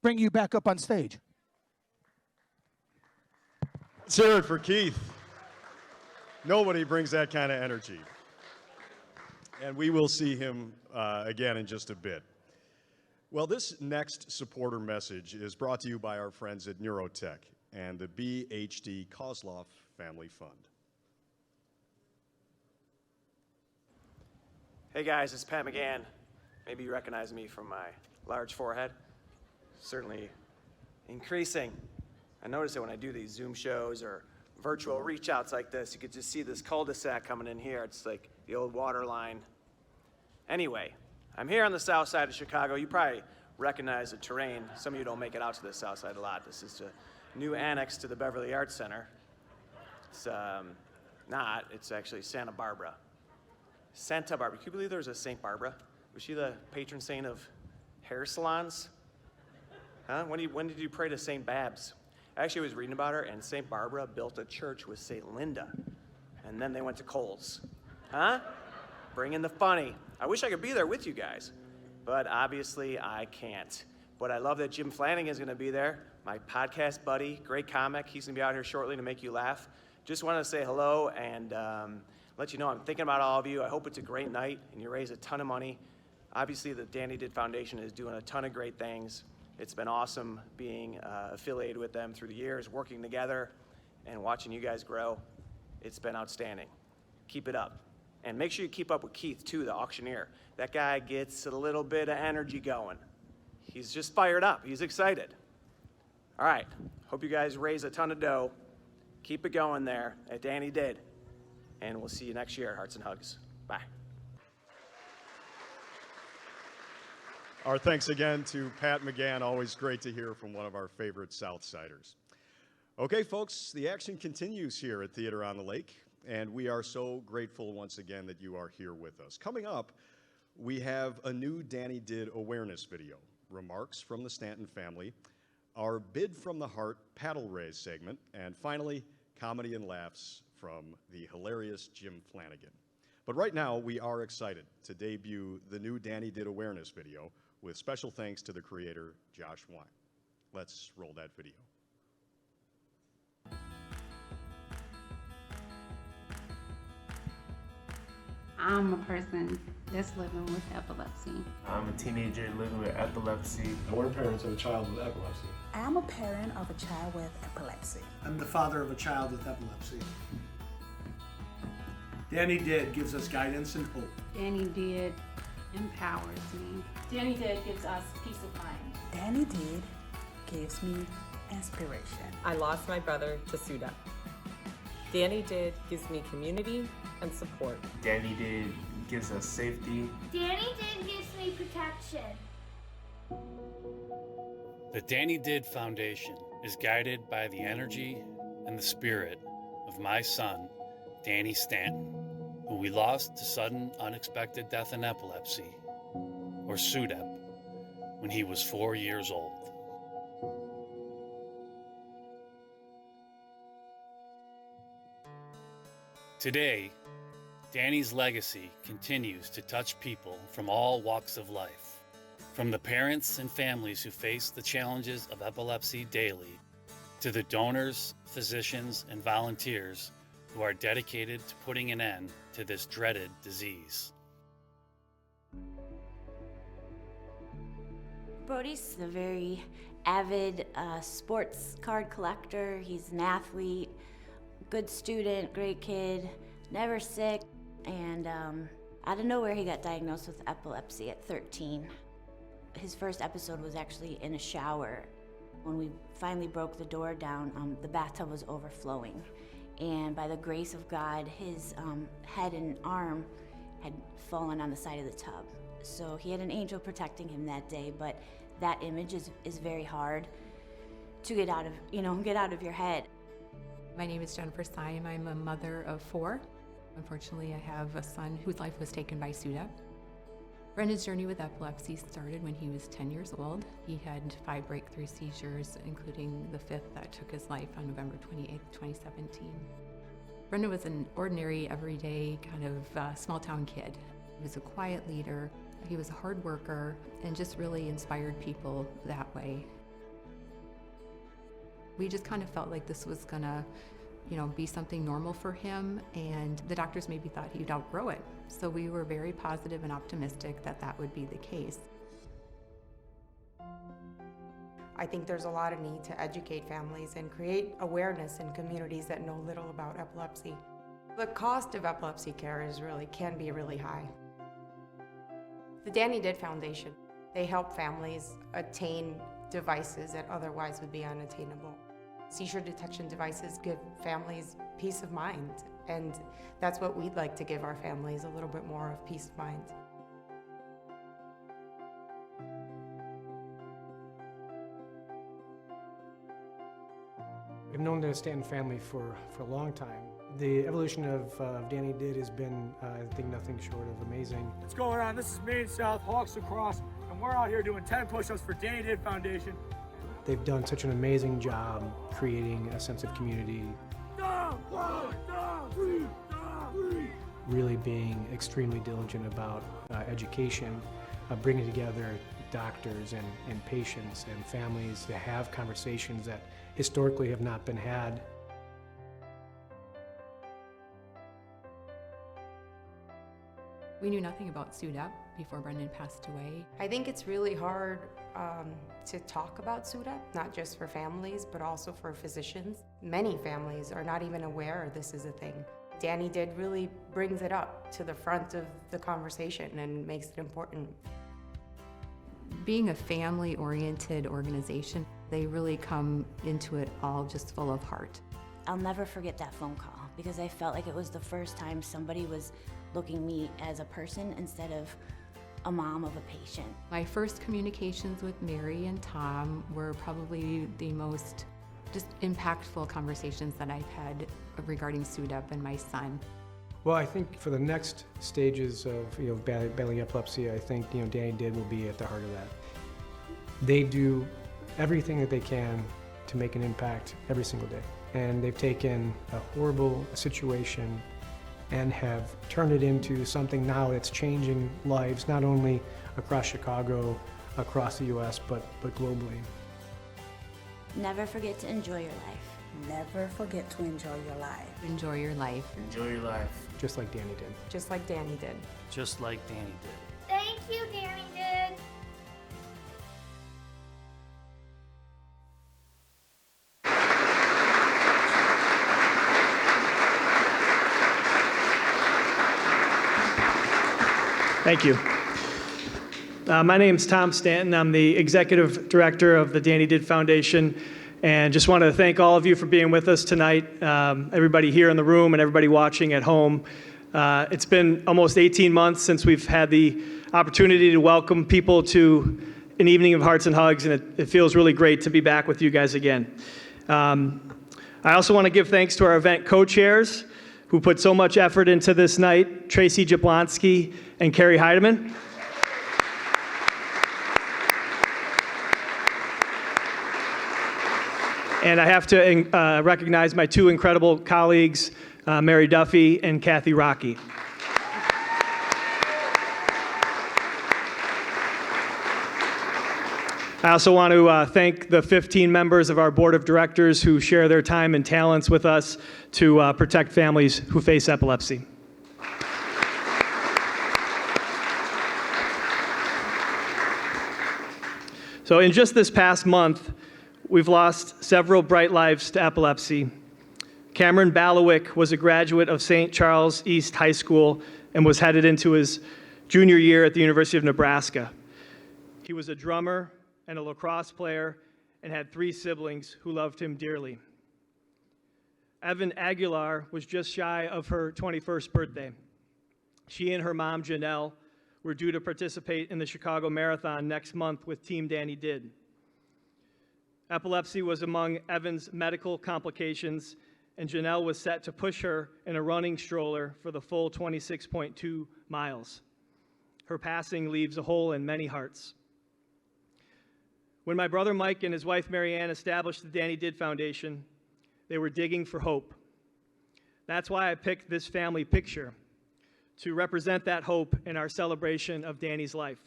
bring you back up on stage. Let's hear it for Keith. Nobody brings that kind of energy. And we will see him again in just a bit. Well, this next supporter message is brought to you by our friends at Neurotech and the BHD Kozloff Family Fund. Hey guys, it's Pat McGann. Maybe you recognize me from my large forehead. Certainly increasing. I notice it when I do these Zoom shows or virtual reach outs like this. You could just see this cul-de-sac coming in here. It's like the old water line. Anyway, I'm here on the south side of Chicago. You probably recognize the terrain. Some of you don't make it out to the south side a lot. This is a new annex to the Beverly Arts Center. It's not, it's actually Santa Barbara. Santa Barbara. Can you believe there was a St. Barbara? Was she the patron saint of hair salons? Huh? When did you pray to St. Babs? I actually was reading about her, and St. Barbara built a church with St. Linda. And then they went to Kohl's. Huh? Bring in the funny. I wish I could be there with you guys, but obviously I can't. But I love that Jim Flanagan is going to be there, my podcast buddy, great comic. He's going to be out here shortly to make you laugh. Just wanted to say hello and let you know I'm thinking about all of you. I hope it's a great night and you raise a ton of money. Obviously, the Danny Did Foundation is doing a ton of great things. It's been awesome being affiliated with them through the years, working together and watching you guys grow. It's been outstanding. Keep it up. And make sure you keep up with Keith, too, the auctioneer. That guy gets a little bit of energy going. He's just fired up. He's excited. All right. Hope you guys raise a ton of dough. Keep it going there at Danny Did. And we'll see you next year at Hearts and Hugs. Bye. Our thanks again to Pat McGann. Always great to hear from one of our favorite Southsiders. Okay, folks, the action continues here at Theater on the Lake, and we are so grateful once again that you are here with us. Coming up, we have a new Danny Did awareness video, remarks from the Stanton family, our Bid from the Heart paddle raise segment, and finally, comedy and laughs from the hilarious Jim Flanagan. But right now, we are excited to debut the new Danny Did awareness video with special thanks to the creator, Josh Wine. Let's roll that video. I'm a person that's living with epilepsy. I'm a teenager living with epilepsy. We're parents of a child with epilepsy. I'm a parent of a child with epilepsy. I'm the father of a child with epilepsy. Danny Did gives us guidance and hope. Danny Did empowers me. Danny Did gives us peace of mind. Danny Did gives me inspiration. I lost my brother to SUDA. Danny Did gives me community and support. Danny Did gives us safety. Danny Did gives me protection. The Danny Did Foundation is guided by the energy and the spirit of my son, Danny Stanton, who we lost to sudden unexpected death in epilepsy, or SUDEP, when he was 4 years old. Today, Danny's legacy continues to touch people from all walks of life, from the parents and families who face the challenges of epilepsy daily, to the donors, physicians, and volunteers who are dedicated to putting an end to this dreaded disease. Brody's a very avid sports card collector. He's an athlete, good student, great kid, never sick, and out of nowhere he got diagnosed with epilepsy at 13. His first episode was actually in a shower. When we finally broke the door down, the bathtub was overflowing, and by the grace of God, his head and arm had fallen on the side of the tub. So he had an angel protecting him that day, but that image is very hard to get out of your head. My name is Jennifer Syme. I'm a mother of 4. Unfortunately, I have a son whose life was taken by SUDEP. Brendan's journey with epilepsy started when he was 10 years old. He had 5 breakthrough seizures, including the 5th that took his life on November 28, 2017. Brendan was an ordinary, everyday kind of small-town kid. He was a quiet leader. He was a hard worker and just really inspired people that way. We just kind of felt like this was gonna, be something normal for him, and the doctors maybe thought he'd outgrow it. So we were very positive and optimistic that that would be the case. I think there's a lot of need to educate families and create awareness in communities that know little about epilepsy. The cost of epilepsy care can be really high. The Danny Did Foundation, they help families attain devices that otherwise would be unattainable. Seizure detection devices give families peace of mind, and that's what we'd like to give our families, a little bit more of peace of mind. I've known the Stanton family for a long time. The evolution of Danny Did has been, I think, nothing short of amazing. What's going on? This is Maine South, Hawks Across, and we're out here doing 10 push-ups for Danny Did Foundation. They've done such an amazing job creating a sense of community, really being extremely diligent about education, bringing together doctors and patients and families to have conversations that historically have not been had. We knew nothing about SUDEP before Brendan passed away. I think it's really hard to talk about SUDEP, not just for families, but also for physicians. Many families are not even aware this is a thing. Danny Did really brings it up to the front of the conversation and makes it important. Being a family-oriented organization, they really come into it all just full of heart. I'll never forget that phone call because I felt like it was the first time somebody was looking at me as a person instead of a mom of a patient. My first communications with Mary and Tom were probably the most just impactful conversations that I've had regarding SUDEP and my son. Well, I think for the next stages of battling epilepsy, I think Danny Did will be at the heart of that. They do everything that they can to make an impact every single day, and they've taken a horrible situation and have turned it into something now that's changing lives, not only across Chicago, across the U.S., but globally. Never forget to enjoy your life. Never forget to enjoy your life. Enjoy your life. Enjoy your life. Just like Danny did. Just like Danny did. Just like Danny did. Thank you, Danny Did. Thank you. My name's Tom Stanton. I'm the Executive Director of the Danny Did Foundation, and just wanted to thank all of you for being with us tonight, everybody here in the room and everybody watching at home. It's been almost 18 months since we've had the opportunity to welcome people to an evening of Hearts and Hugs, and it feels really great to be back with you guys again. I also want to give thanks to our event co-chairs who put so much effort into this night, Tracy Jablonski and Carrie Heidemann. And I have to recognize my two incredible colleagues, Mary Duffy and Kathy Rocky. I also want to thank the 15 members of our board of directors who share their time and talents with us to protect families who face epilepsy. So in just this past month, we've lost several bright lives to epilepsy. Cameron Balawick was a graduate of St. Charles East High School and was headed into his junior year at the University of Nebraska. He was a drummer and a lacrosse player and had 3 siblings who loved him dearly. Evan Aguilar was just shy of her 21st birthday. She and her mom, Janelle, were due to participate in the Chicago Marathon next month with Team Danny Did. Epilepsy was among Evan's medical complications, and Janelle was set to push her in a running stroller for the full 26.2 miles. Her passing leaves a hole in many hearts. When my brother Mike and his wife Marianne established the Danny Did Foundation, they were digging for hope. That's why I picked this family picture, to represent that hope in our celebration of Danny's life.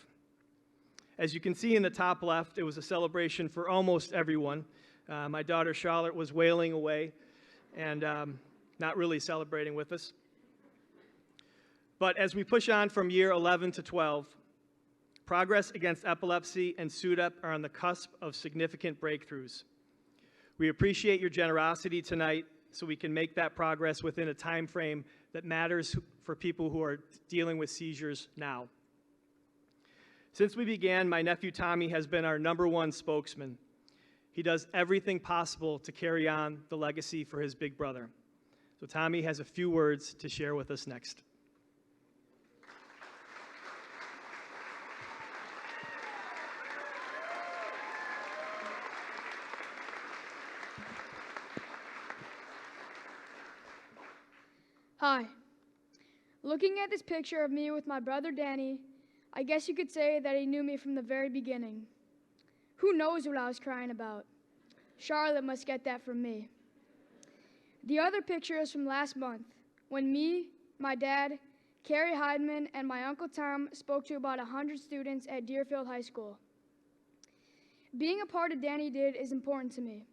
As you can see in the top left, it was a celebration for almost everyone. My daughter Charlotte was wailing away and not really celebrating with us. But as we push on from year 11 to 12, progress against epilepsy and SUDEP are on the cusp of significant breakthroughs. We appreciate your generosity tonight so we can make that progress within a time frame that matters for people who are dealing with seizures now. Since we began, my nephew Tommy has been our #1 spokesman. He does everything possible to carry on the legacy for his big brother. So Tommy has a few words to share with us next. Hi. Looking at this picture of me with my brother Danny, I guess you could say that he knew me from the very beginning. Who knows what I was crying about? Charlotte must get that from me. The other picture is from last month, when me, my dad, Carrie Heidman, and my Uncle Tom spoke to about 100 students at Deerfield High School. Being a part of Danny Did is important to me,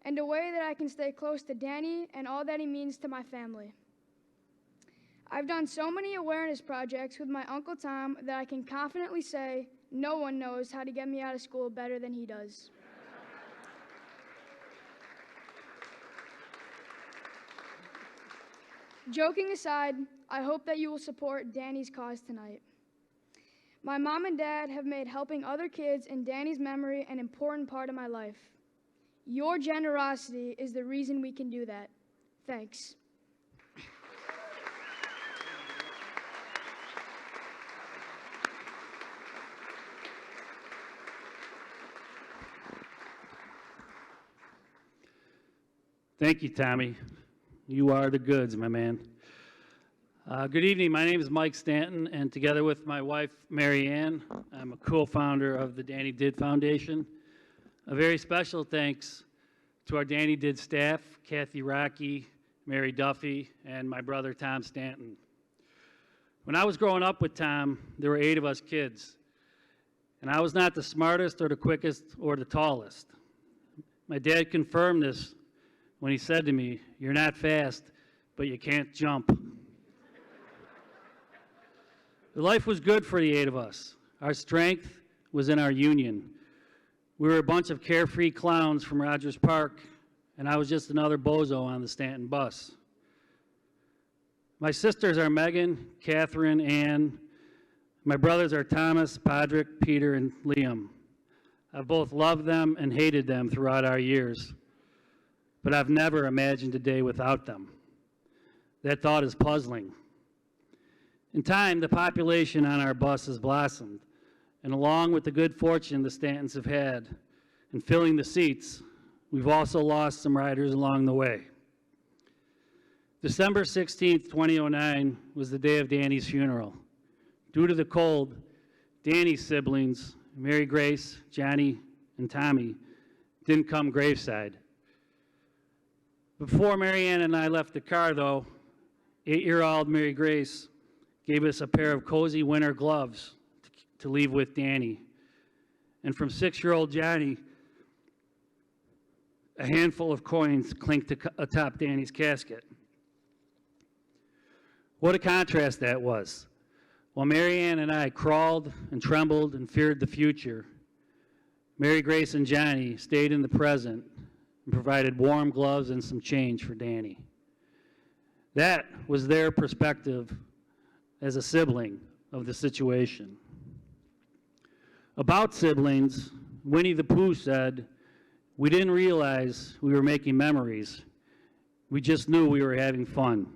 and a way that I can stay close to Danny and all that he means to my family. I've done so many awareness projects with my Uncle Tom that I can confidently say no one knows how to get me out of school better than he does. Joking aside, I hope that you will support Danny's cause tonight. My mom and dad have made helping other kids in Danny's memory an important part of my life. Your generosity is the reason we can do that. Thanks. Thank you, Tommy. You are the goods, my man. Good evening. My name is Mike Stanton, and together with my wife, Mary Ann, I'm a co-founder of the Danny Did Foundation. A very special thanks to our Danny Did staff, Kathy Rocky, Mary Duffy, and my brother, Tom Stanton. When I was growing up with Tom, there were 8 of us kids, and I was not the smartest or the quickest or the tallest. My dad confirmed this when he said to me, "You're not fast, but you can't jump." The life was good for the 8 of us. Our strength was in our union. We were a bunch of carefree clowns from Rogers Park, and I was just another bozo on the Stanton bus. My sisters are Megan, Catherine, Ann. My brothers are Thomas, Podrick, Peter, and Liam. I've both loved them and hated them throughout our years, but I've never imagined a day without them. That thought is puzzling. In time, the population on our bus has blossomed, and along with the good fortune the Stantons have had in filling the seats, we've also lost some riders along the way. December 16th, 2009 was the day of Danny's funeral. Due to the cold, Danny's siblings, Mary Grace, Johnny, and Tommy, didn't come graveside. Before Mary Ann and I left the car, though, 8-year-old Mary Grace gave us a pair of cozy winter gloves to leave with Danny. And from 6-year-old Johnny, a handful of coins clinked atop Danny's casket. What a contrast that was. While Mary Ann and I crawled and trembled and feared the future, Mary Grace and Johnny stayed in the present and provided warm gloves and some change for Danny. That was their perspective as a sibling of the situation. About siblings, Winnie the Pooh said, "We didn't realize we were making memories. We just knew we were having fun."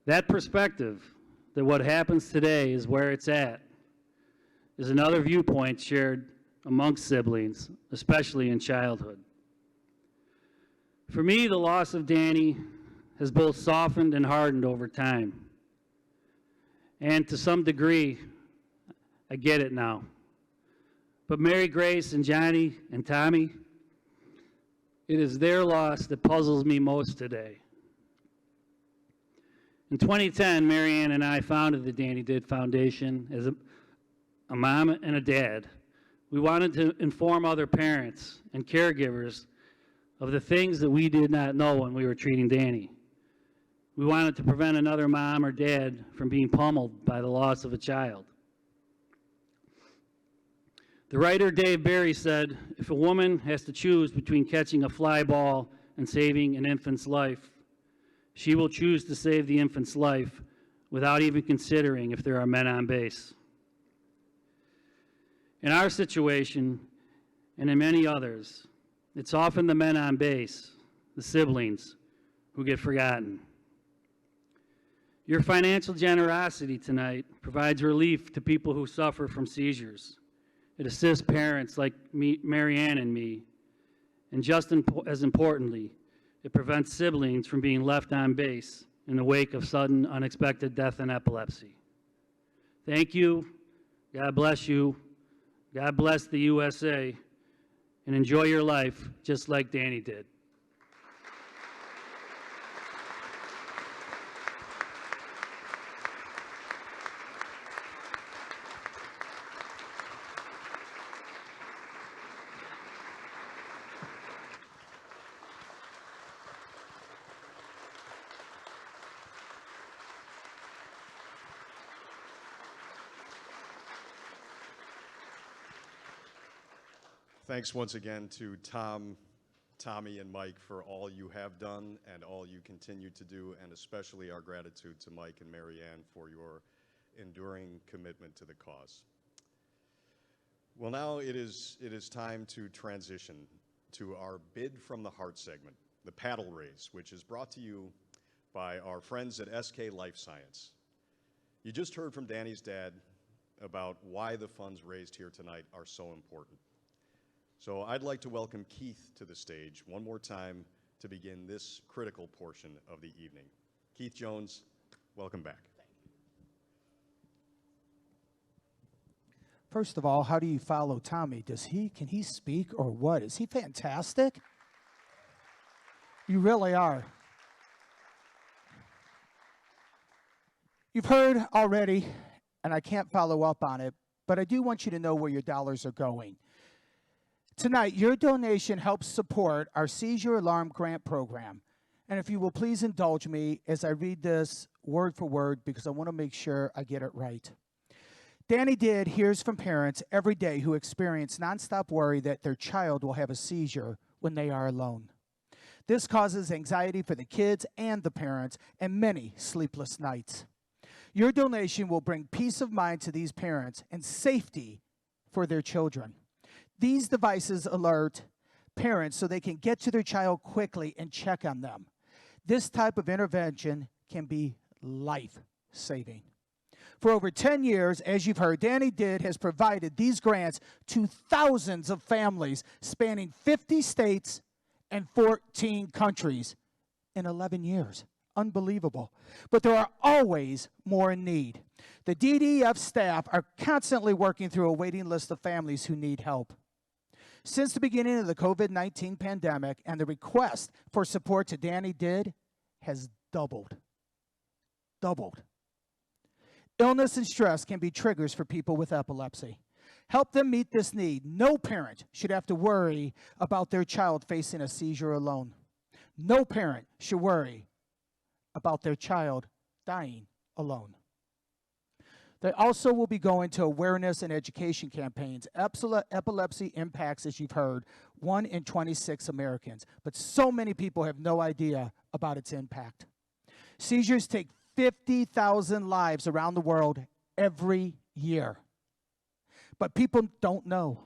That perspective, that what happens today is where it's at, is another viewpoint shared amongst siblings, especially in childhood. For me, the loss of Danny has both softened and hardened over time. And to some degree, I get it now. But Mary Grace and Johnny and Tommy, it is their loss that puzzles me most today. In 2010, Mary Ann and I founded the Danny Did Foundation as a mom and a dad. We wanted to inform other parents and caregivers of the things that we did not know when we were treating Danny. We wanted to prevent another mom or dad from being pummeled by the loss of a child. The writer Dave Barry said, "If a woman has to choose between catching a fly ball and saving an infant's life, she will choose to save the infant's life without even considering if there are men on base." In our situation, and in many others, it's often the men on base, the siblings, who get forgotten. Your financial generosity tonight provides relief to people who suffer from seizures. It assists parents like me, Marianne and me, and just as importantly, it prevents siblings from being left on base in the wake of sudden, unexpected death and epilepsy. Thank you. God bless you. God bless the USA. And enjoy your life just like Danny did. Thanks once again to Tom, Tommy, and Mike for all you have done and all you continue to do, and especially our gratitude to Mike and Marianne for your enduring commitment to the cause. Well, now it is time to transition to our Bid from the Heart segment, the paddle race, which is brought to you by our friends at SK Life Science. You just heard from Danny's dad about why the funds raised here tonight are so important. So I'd like to welcome Keith to the stage one more time to begin this critical portion of the evening. Keith Jones, welcome back. First of all, how do you follow Tommy? Can he speak or what? Is he fantastic? You really are. You've heard already, and I can't follow up on it, but I do want you to know where your dollars are going. Tonight, your donation helps support our Seizure Alarm Grant Program. And if you will please indulge me as I read this word for word, because I want to make sure I get it right. Danny Did hears from parents every day who experience nonstop worry that their child will have a seizure when they are alone. This causes anxiety for the kids and the parents and many sleepless nights. Your donation will bring peace of mind to these parents and safety for their children. These devices alert parents so they can get to their child quickly and check on them. This type of intervention can be life-saving. For over 10 years, as you've heard, Danny Did has provided these grants to thousands of families spanning 50 states and 14 countries in 11 years. Unbelievable. But there are always more in need. The DDF staff are constantly working through a waiting list of families who need help. Since the beginning of the COVID-19 pandemic, and the request for support to Danny Did has doubled. Doubled. Illness and stress can be triggers for people with epilepsy. Help them meet this need. No parent should have to worry about their child facing a seizure alone. No parent should worry about their child dying alone. They also will be going to awareness and education campaigns. Epilepsy impacts, as you've heard, 1 in 26 Americans, but so many people have no idea about its impact. Seizures take 50,000 lives around the world every year, but people don't know.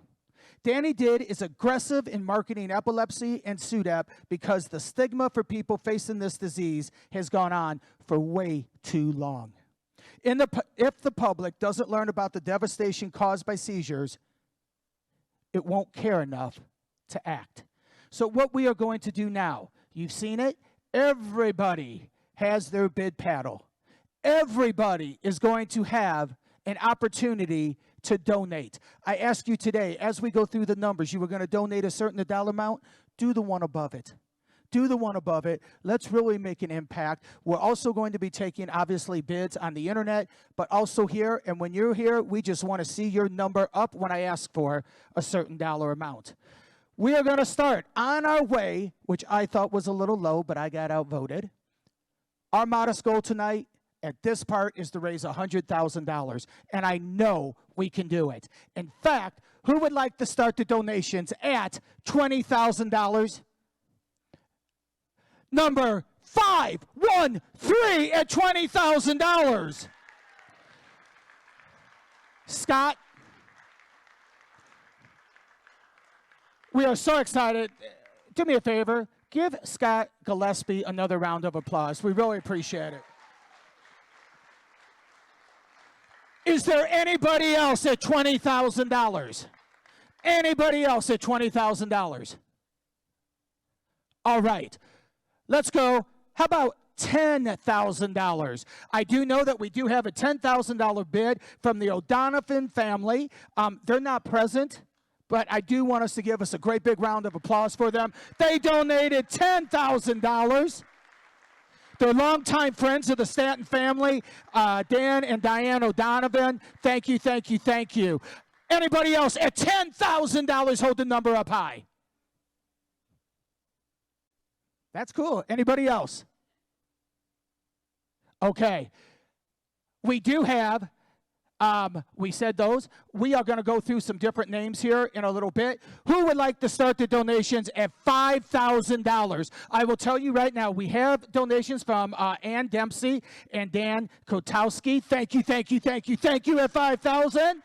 Danny Did is aggressive in marketing epilepsy and SUDEP because the stigma for people facing this disease has gone on for way too long. If the public doesn't learn about the devastation caused by seizures, it won't care enough to act. So what we are going to do now, you've seen it, everybody has their bid paddle. Everybody is going to have an opportunity to donate. I ask you today, as we go through the numbers, you were going to donate a certain dollar amount, do the one above it. Do the one above it. Let's really make an impact. We're also going to be taking, obviously, bids on the internet, but also here. And when you're here, we just want to see your number up when I ask for a certain dollar amount. We are going to start on our way, which I thought was a little low, but I got outvoted. Our modest goal tonight at this part is to raise $100,000, and I know we can do it. In fact, who would like to start the donations at $20,000? Number 513 at $20,000. Scott. We are so excited. Do me a favor. Give Scott Gillespie another round of applause. We really appreciate it. Is there anybody else at $20,000? Anybody else at $20,000? All right. Let's go. How about $10,000? I do know that we do have a $10,000 bid from the O'Donovan family. They're not present, but I do want us to give us a great big round of applause for them. They donated $10,000. They're longtime friends of the Stanton family, Dan and Diane O'Donovan. Thank you, thank you, thank you. Anybody else at $10,000, hold the number up high. That's cool. Anybody else? Okay. We do have, we said those. We are going to go through some different names here in a little bit. Who would like to start the donations at $5,000? I will tell you right now, we have donations from Ann Dempsey and Dan Kotowski. Thank you, thank you, thank you, thank you at $5,000.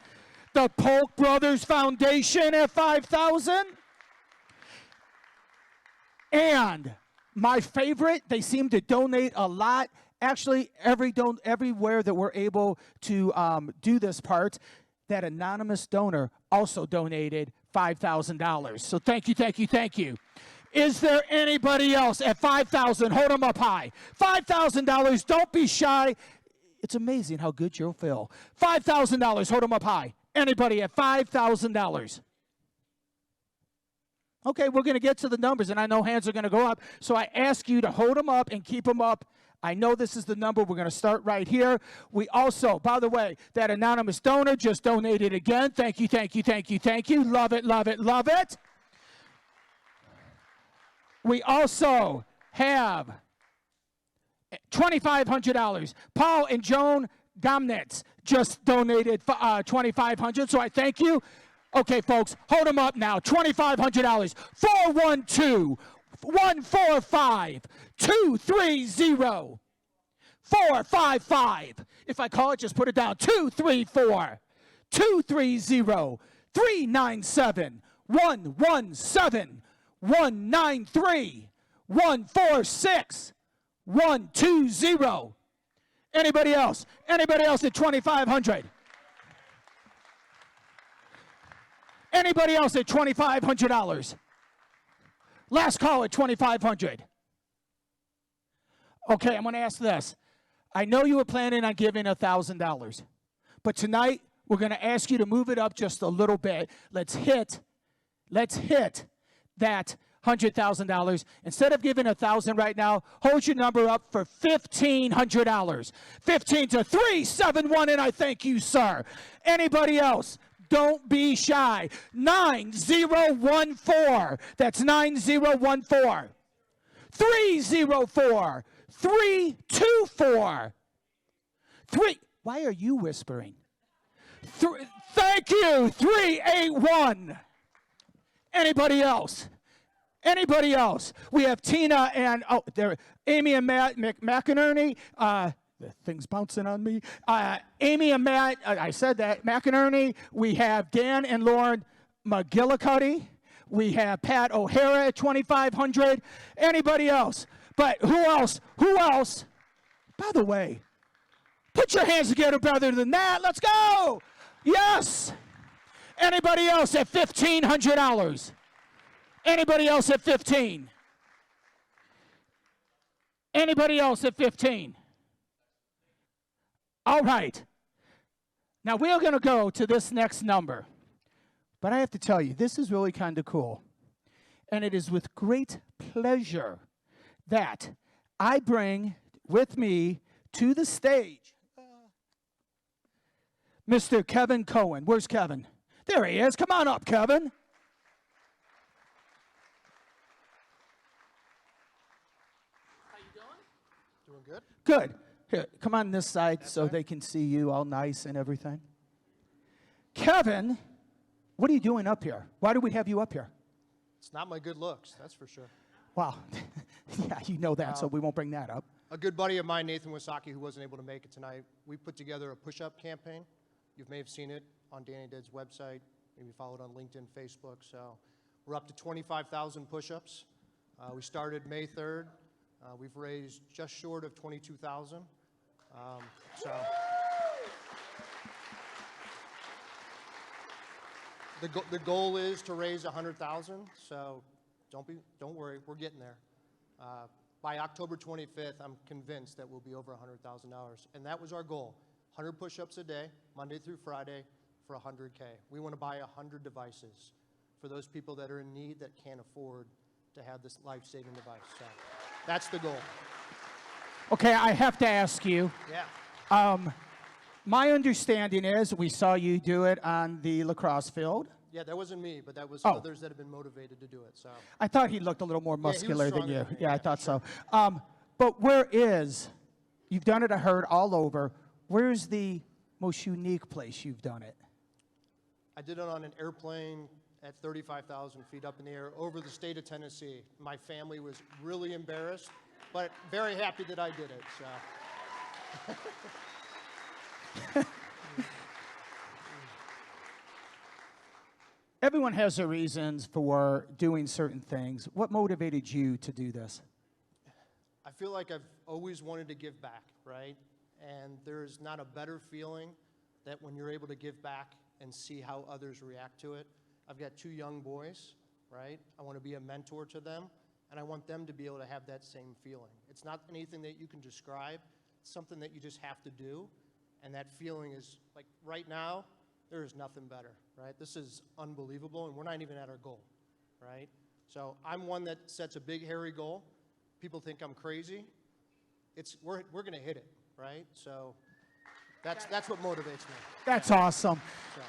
The Polk Brothers Foundation at $5,000. And my favorite, they seem to donate a lot. Actually, everywhere that we're able to do this part, that anonymous donor also donated $5,000. So thank you, thank you, thank you. Is there anybody else at $5,000? Hold them up high. $5,000, don't be shy. It's amazing how good you'll feel. $5,000, hold them up high. Anybody at $5,000? Okay, we're going to get to the numbers, and I know hands are going to go up. So I ask you to hold them up and keep them up. I know this is the number. We're going to start right here. We also, by the way, that anonymous donor just donated again. Thank you, thank you, thank you, thank you. Love it, love it, love it. We also have $2,500. Paul and Joan Gomnitz just donated $2,500, so I thank you. Okay, folks, hold them up now. $2,500. 412-145-230. 455. If I call it, just put it down. 234-230-397-113-146-120. Anybody else? Anybody else at 2,500? Anybody else at $2,500? Last call at $2,500. Okay, I'm going to ask this. I know you were planning on giving $1,000, but tonight we're going to ask you to move it up just a little bit. Let's hit that $100,000. Instead of giving $1,000 right now, hold your number up for $1,500. 15 to 371, and I thank you, sir. Anybody else? Don't be shy. 9014. That's 9014. 304. 324. Why are you whispering? Thank you. 381. Anybody else? Anybody else? We have Tina and Amy and Matt McInerney. The thing's bouncing on me. Amy and Matt, I said that, McInerney. We have Dan and Lauren McGillicuddy. We have Pat O'Hara at $2,500. Anybody else? But who else? Who else? By the way, put your hands together better than that. Let's go. Yes. Anybody else at $1,500? Anybody else at 15? Anybody else at 15? All right. Now we are going to go to this next number. But I have to tell you, this is really kind of cool. And it is with great pleasure that I bring with me to the stage Mr. Kevin Cohen. Where's Kevin? There he is. Come on up, Kevin. How you doing? Doing good. Good. Here, come on this side so they can see you all nice and everything. Kevin, what are you doing up here? Why do we have you up here? It's not my good looks, that's for sure. Wow. Yeah, you know that, so we won't bring that up. A good buddy of mine, Nathan Wasaki, who wasn't able to make it tonight, we put together a push-up campaign. You may have seen it on Danny Did's website, maybe followed on LinkedIn, Facebook. So We're up to 25,000 push-ups. We started May 3rd. We've raised just short of 22,000. So the goal is to raise 100,000. So don't worry, we're getting there. By October 25th, I'm convinced that we'll be over $100,000. And that was our goal, 100 push-ups a day, Monday through Friday, for 100K. We want to buy 100 devices for those people that are in need that can't afford to have this life-saving device. So that's the goal. Okay, I have to ask you. Yeah. My understanding is we saw you do it on the lacrosse field. Yeah, that wasn't me, but that was Oh. others that have been motivated to do it. So I thought he looked a little more Yeah, he was muscular than stronger you. than me, Yeah, I yeah, thought for so. But where is, you've done it, I heard, all over. Where's the most unique place you've done it? I did it on an airplane at 35,000 feet up in the air over the state of Tennessee. My family was really embarrassed, but very happy that I did it. So. Everyone has their reasons for doing certain things. What motivated you to do this? I feel like I've always wanted to give back, right? And there's not a better feeling that when you're able to give back and see how others react to it. I've got 2 young boys, right? I want to be a mentor to them, and I want them to be able to have that same feeling. It's not anything that you can describe. It's something that you just have to do, and that feeling is, like, right now, there is nothing better, right? This is unbelievable, and we're not even at our goal, right? So I'm one that sets a big, hairy goal. People think I'm crazy. We're going to hit it, right? So that's what motivates me. That's awesome. So.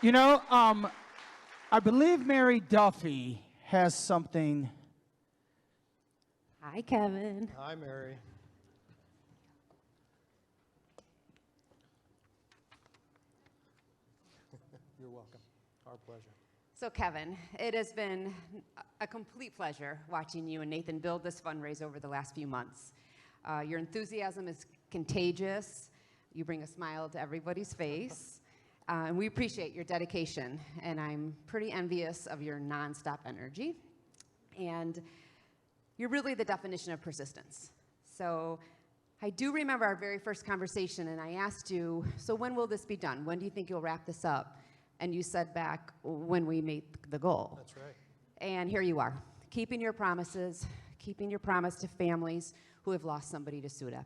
You know, I believe Mary Duffy has something. Hi, Kevin. Hi, Mary. You're welcome. Our pleasure. So, Kevin, it has been a complete pleasure watching you and Nathan build this fundraiser over the last few months. Your enthusiasm is contagious. You bring a smile to everybody's face. And we appreciate your dedication. And I'm pretty envious of your nonstop energy. And you're really the definition of persistence. So I do remember our very first conversation, and I asked you, so when will this be done? When do you think you'll wrap this up? And you said back, when we meet the goal. That's right. And here you are, keeping your promises, keeping your promise to families who have lost somebody to SUDEP. Yep.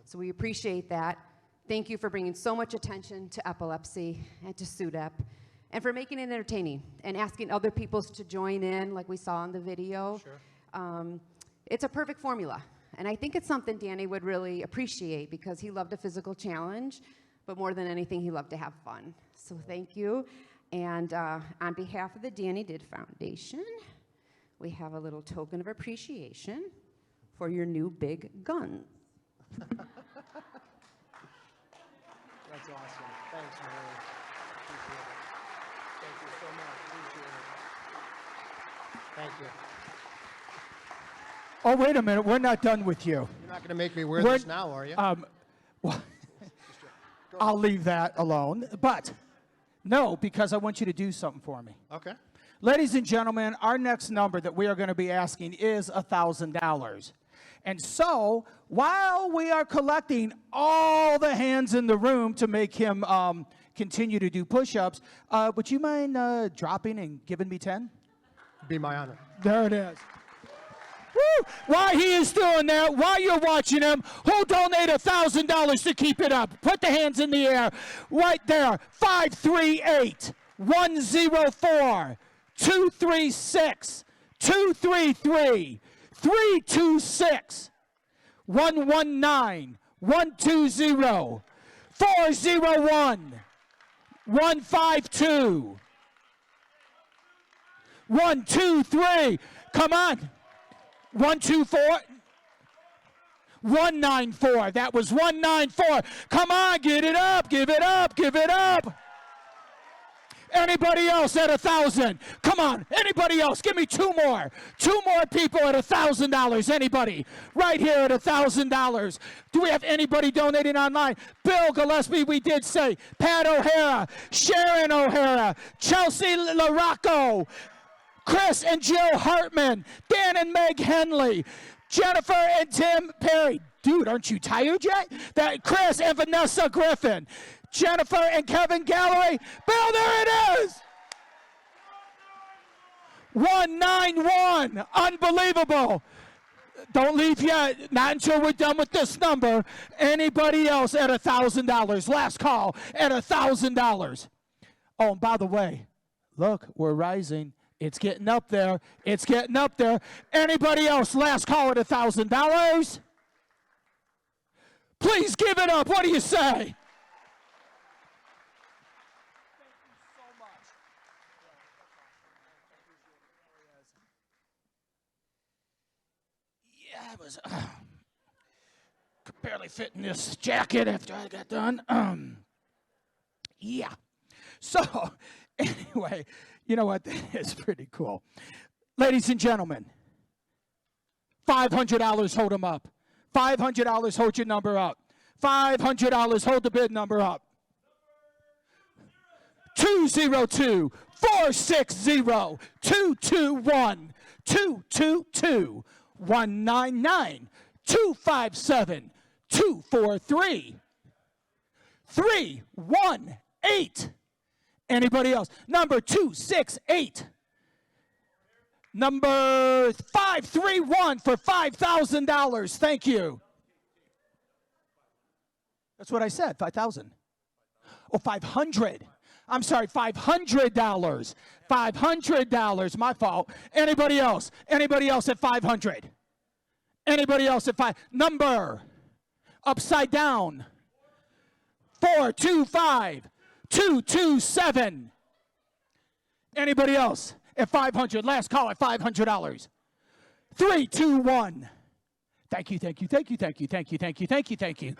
So we appreciate that. Thank you for bringing so much attention to epilepsy and to SUDEP, and for making it entertaining and asking other people to join in like we saw in the video. Sure. It's a perfect formula. And I think it's something Danny would really appreciate because he loved a physical challenge, but more than anything, he loved to have fun. So thank you. And on behalf of the Danny Did Foundation, we have a little token of appreciation for your new big gun. That's awesome. Thanks, Mary. Appreciate it. Thank you so much. Appreciate it. Thank you. Oh, wait a minute. We're not done with you. You're not going to make me wear this now, are you? Well, I'll leave that alone. But no, because I want you to do something for me. Okay. Ladies and gentlemen, our next number that we are going to be asking is $1,000. And so, while we are collecting all the hands in the room to make him continue to do push-ups, would you mind dropping and giving me 10? Be my honor. There it is. Woo! While he is doing that, while you're watching him, who'll donate $1,000 to keep it up? Put the hands in the air. Right there. 538 104 236 233 326 119 120 401 152 123. Come on. 124. 194. That was 194. Come on, get it up, give it up, give it up. Anybody else at 1,000? Come on, anybody else? Give me 2 more. 2 more people at $1,000. Anybody? Right here at $1,000. Do we have anybody donating online? Bill Gillespie, we did say. Pat O'Hara, Sharon O'Hara, Chelsea LaRocco, Chris and Jill Hartman, Dan and Meg Henley, Jennifer and Tim Perry. Dude, aren't you tired yet? Chris and Vanessa Griffin, Jennifer and Kevin Galloway. Bill, there it is. 191. Unbelievable. Don't leave yet. Not until we're done with this number. Anybody else at $1,000? Last call at $1,000. Oh, and by the way, look, we're rising. It's getting up there. It's getting up there. Anybody else? Last call at $1,000? Please give it up. What do you say? Yeah, I was could barely fit in this jacket after I got done. Yeah. So, anyway, you know what? It's pretty cool. Ladies and gentlemen, $500, hold them up. $500, hold your number up. $500, hold the bid number up. 202 460 221 222 199 257 243 318. Anybody else? Number 268. Number 531 for $5,000. Thank you. That's what I said, 5,000. Oh, 500. I'm sorry, $500. $500, my fault. Anybody else? Anybody else at 500? Anybody else at 5? Number, upside down. 425 227. Anybody else at 500? Last call at $500. 321. Thank you, thank you, thank you, thank you, thank you, thank you, thank you, thank you.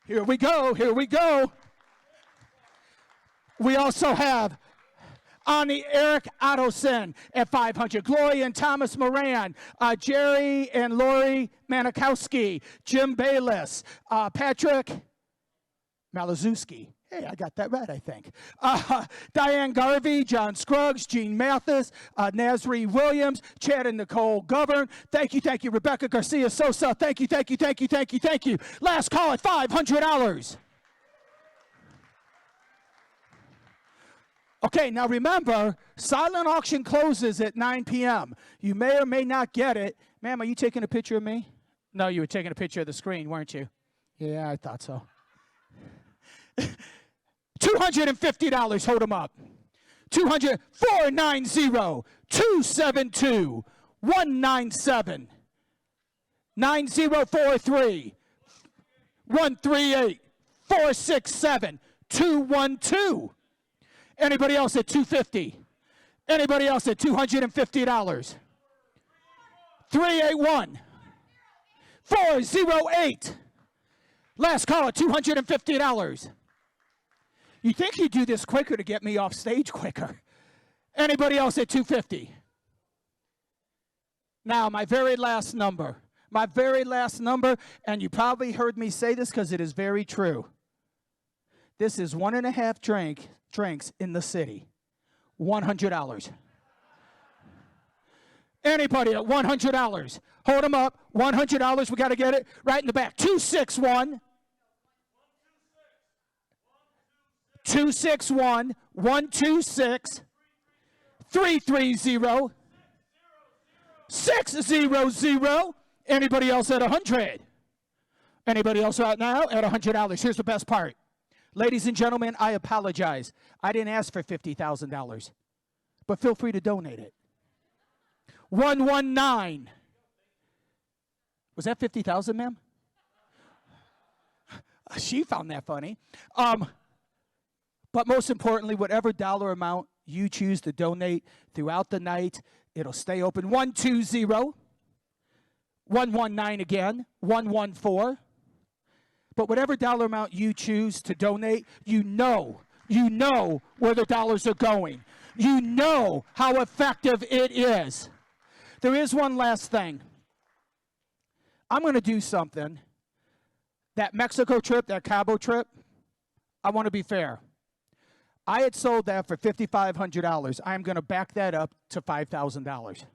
Here we go, here we go. We also have Ani Eric Ottoson at 500. Gloria and Thomas Moran, Jerry and Lori Manikowski, Jim Bayless, Patrick Malazewski. Hey, I got that right, I think. Diane Garvey, John Scruggs, Gene Mathis, Nasri Williams, Chad and Nicole Govern. Thank you, Rebecca Garcia Sosa. Thank you, thank you, thank you, thank you, thank you. Last call at $500. Okay, now remember, silent auction closes at 9 p.m. You may or may not get it. Ma'am, are you taking a picture of me? No, you were taking a picture of the screen, weren't you? Yeah, I thought so. $250, hold them up. 490 272 197 9043 138 467 212. Anybody else at $250? Anybody else at $250? 381 408. Last call at $250. You think you'd do this quicker to get me off stage quicker. Anybody else at $250? Now, my very last number, and you probably heard me say this because it is very true. This is 1.5 drinks in the city. $100. Anybody at $100? Hold them up. $100. We got to get it right in the back. 261 261 126 330 600. Anybody else at 100? Anybody else right now at $100? Here's the best part. Ladies and gentlemen, I apologize. I didn't ask for $50,000, but feel free to donate it. 119. Was that 50,000, ma'am? She found that funny. But most importantly, whatever dollar amount you choose to donate throughout the night, it'll stay open. 120, 119 again, 114. But whatever dollar amount you choose to donate, you know where the dollars are going. You know how effective it is. There is one last thing. I'm going to do something. That Mexico trip, that Cabo trip, I want to be fair. I had sold that for $5,500. I'm going to back that up to $5,000.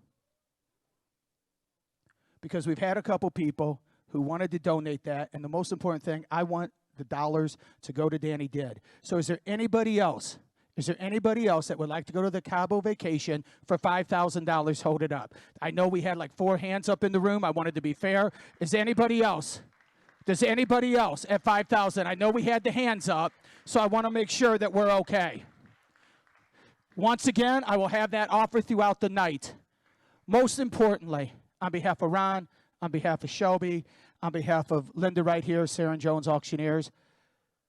Because we've had a couple people who wanted to donate that, and the most important thing, I want the dollars to go to Danny Did. So is there anybody else? Is there anybody else that would like to go to the Cabo vacation for $5,000? Hold it up. I know we had like 4 hands up in the room. I wanted to be fair. Is there anybody else? Does anybody else at $5,000? I know we had the hands up, so I want to make sure that we're okay. Once again, I will have that offer throughout the night. Most importantly, on behalf of Ron, on behalf of Shelby, on behalf of Linda right here, Sarah and Jones Auctioneers,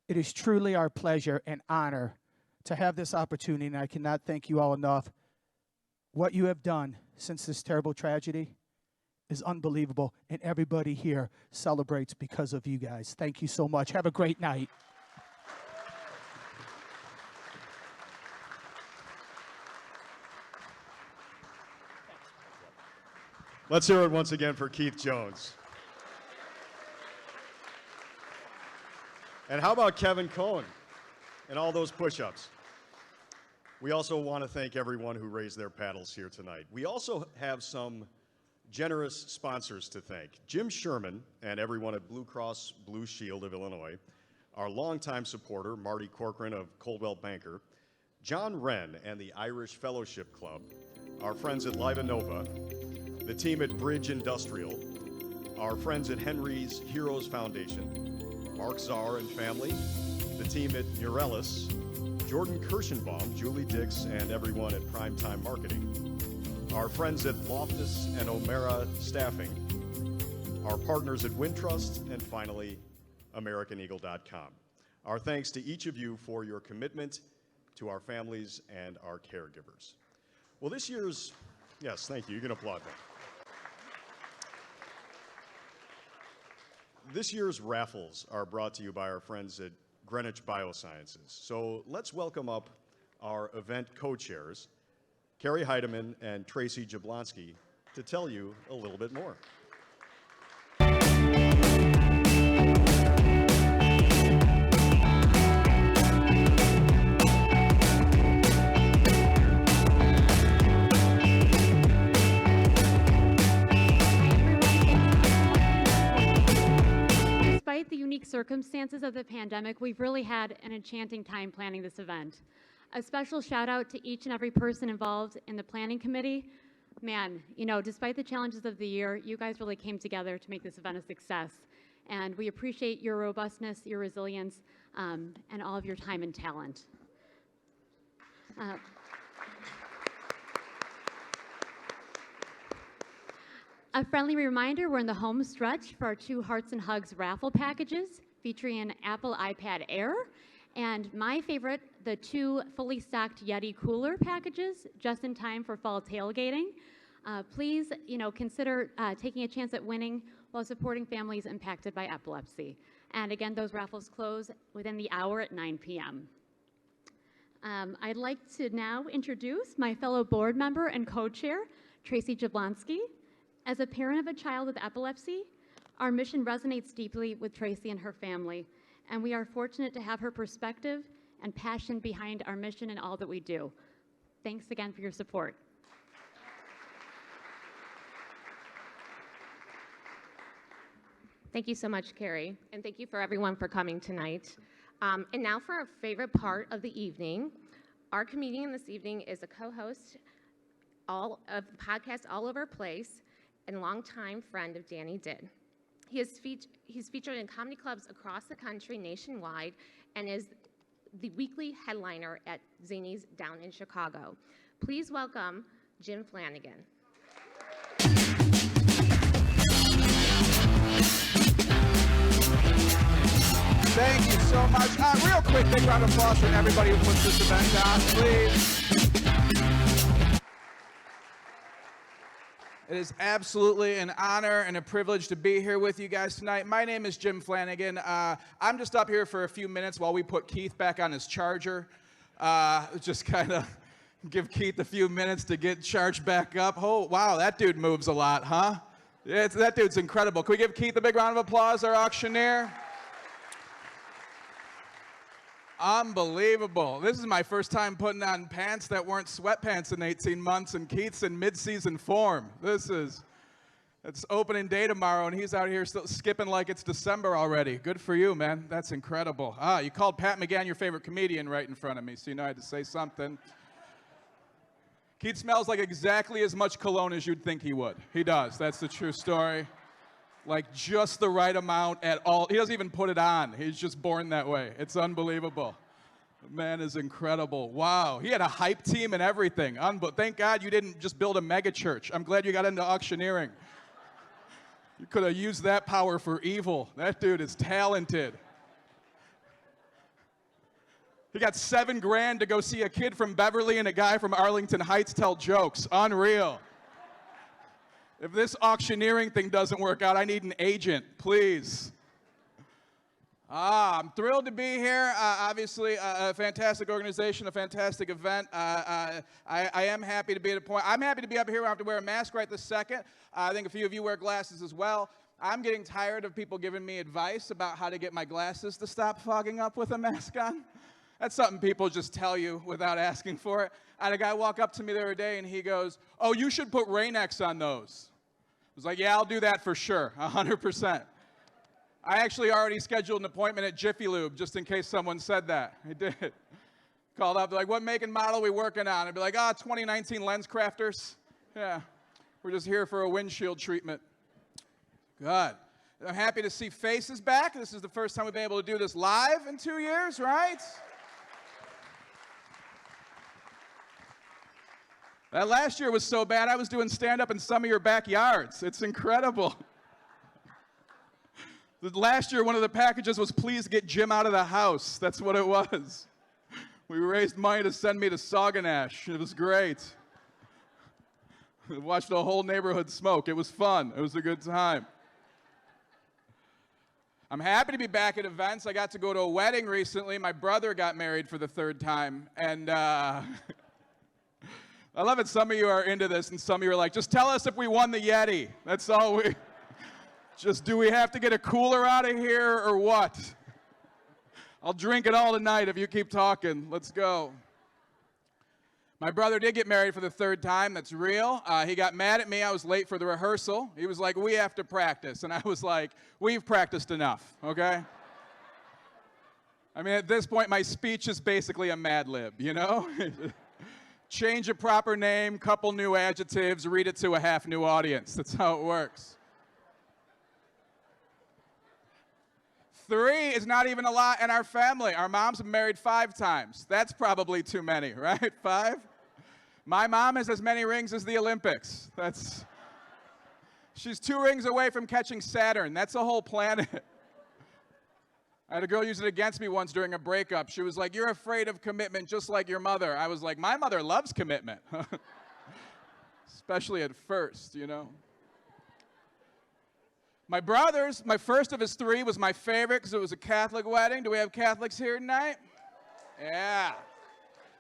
it is truly our pleasure and honor to have this opportunity, and I cannot thank you all enough. What you have done since this terrible tragedy is unbelievable, and everybody here celebrates because of you guys. Thank you so much. Have a great night. Let's hear it once again for Keith Jones. And how about Kevin Cohn and all those push-ups? We also want to thank everyone who raised their paddles here tonight. We also have some generous sponsors to thank. Jim Sherman and everyone at Blue Cross Blue Shield of Illinois, our longtime supporter, Marty Corcoran of Coldwell Banker, John Wren and the Irish Fellowship Club, our friends at Liva Nova, the team at Bridge Industrial, our friends at Henry's Heroes Foundation, Mark Czar and family, the team at Neurelis, Jordan Kirschenbaum, Julie Dix, and everyone at Primetime Marketing, our friends at Loftus and O'Mara Staffing, our partners at Wintrust, and finally, AmericanEagle.com. Our thanks to each of you for your commitment to our families and our caregivers. Well, this year's, yes, thank you, you can applaud me. This year's raffles are brought to you by our friends at Greenwich Biosciences. So let's welcome up our event co-chairs, Carrie Heidemann and Tracy Jablonski, to tell you a little bit more. Despite the unique circumstances of the pandemic, we've really had an enchanting time planning this event. A special shout out to each and every person involved in the planning committee. Man, you know, despite the challenges of the year, you guys really came together to make this event a success. And we appreciate your robustness, your resilience, and all of your time and talent. A friendly reminder, we're in the home stretch for our 2 Hearts and Hugs raffle packages featuring an Apple iPad Air, and my favorite, the 2 fully stocked Yeti cooler packages just in time for fall tailgating. Please, consider taking a chance at winning while supporting families impacted by epilepsy. And again, those raffles close within the hour at 9 p.m. I'd like to now introduce my fellow board member and co-chair, Tracy Jablonski. As a parent of a child with epilepsy, our mission resonates deeply with Tracy and her family, and we are fortunate to have her perspective and passion behind our mission and all that we do. Thanks again for your support. Thank you so much, Carrie, and thank you for everyone for coming tonight. And now for our favorite part of the evening. Our comedian this evening is a co-host of the podcast All Over Place and longtime friend of Danny Did. He's featured in comedy clubs across the country nationwide and is the weekly headliner at Zanies down in Chicago. Please welcome Jim Flanagan. Thank you so much. Real quick, big round of applause for everybody who puts this event on, please. It is absolutely an honor and a privilege to be here with you guys tonight. My name is Jim Flanagan. I'm just up here for a few minutes while we put Keith back on his charger. Just kind of give Keith a few minutes to get charged back up. Oh, wow, that dude moves a lot, huh? That dude's incredible. Can we give Keith a big round of applause, our auctioneer? Unbelievable. This is my first time putting on pants that weren't sweatpants in 18 months, and Keith's in mid-season form. It's opening day tomorrow, and he's out here still skipping like it's December already. Good for you, man. That's incredible. You called Pat McGann your favorite comedian right in front of me, so you know I had to say something. Keith smells like exactly as much cologne as you'd think he would. He does. That's the true story. Like just the right amount at all. He doesn't even put it on. He's just born that way. It's unbelievable. The man is incredible. Wow. He had a hype team and everything. Thank God you didn't just build a mega church. I'm glad you got into auctioneering. You could have used that power for evil. That dude is talented. He got $7 grand to go see a kid from Beverly and a guy from Arlington Heights tell jokes. Unreal. If this auctioneering thing doesn't work out, I need an agent, please. I'm thrilled to be here. Obviously, a fantastic organization, a fantastic event. I am happy to be at a point. I'm happy to be up here. I have to wear a mask right this second. I think a few of you wear glasses as well. I'm getting tired of people giving me advice about how to get my glasses to stop fogging up with a mask on. That's something people just tell you without asking for it. I had a guy walk up to me the other day, and he goes, "Oh, you should put Rain-X on those." I was like, "Yeah, I'll do that for sure, 100%. I actually already scheduled an appointment at Jiffy Lube just in case someone said that. I did. Called up, they're like, "What make and model are we working on?" I'd be like, 2019 Lens Crafters. Yeah, we're just here for a windshield treatment. Good. I'm happy to see faces back. This is the first time we've been able to do this live in 2 years, right? That last year was so bad, I was doing stand-up in some of your backyards. It's incredible. Last year, one of the packages was, "Please get Jim out of the house." That's what it was. We raised money to send me to Sauganash. It was great. I watched the whole neighborhood smoke. It was fun. It was a good time. I'm happy to be back at events. I got to go to a wedding recently. My brother got married for the 3rd time, and I love it. Some of you are into this, and some of you are like, "Just tell us if we won the Yeti." That's all we... Just, do we have to get a cooler out of here or what? I'll drink it all tonight if you keep talking. Let's go. My brother did get married for the 3rd time. That's real. He got mad at me. I was late for the rehearsal. He was like, "We have to practice." And I was like, "We've practiced enough, okay?" I mean, at this point, my speech is basically a Mad Lib, you know? Change a proper name, couple new adjectives, read it to a half new audience. That's how it works. 3 is not even a lot in our family. Our moms have married 5 times. That's probably too many, right? 5? My mom has as many rings as the Olympics. She's 2 rings away from catching Saturn. That's a whole planet. I had a girl use it against me once during a breakup. She was like, "You're afraid of commitment just like your mother." I was like, "My mother loves commitment." Especially at first, you know. My brother's, my first of his 3 was my favorite because it was a Catholic wedding. Do we have Catholics here tonight? Yeah.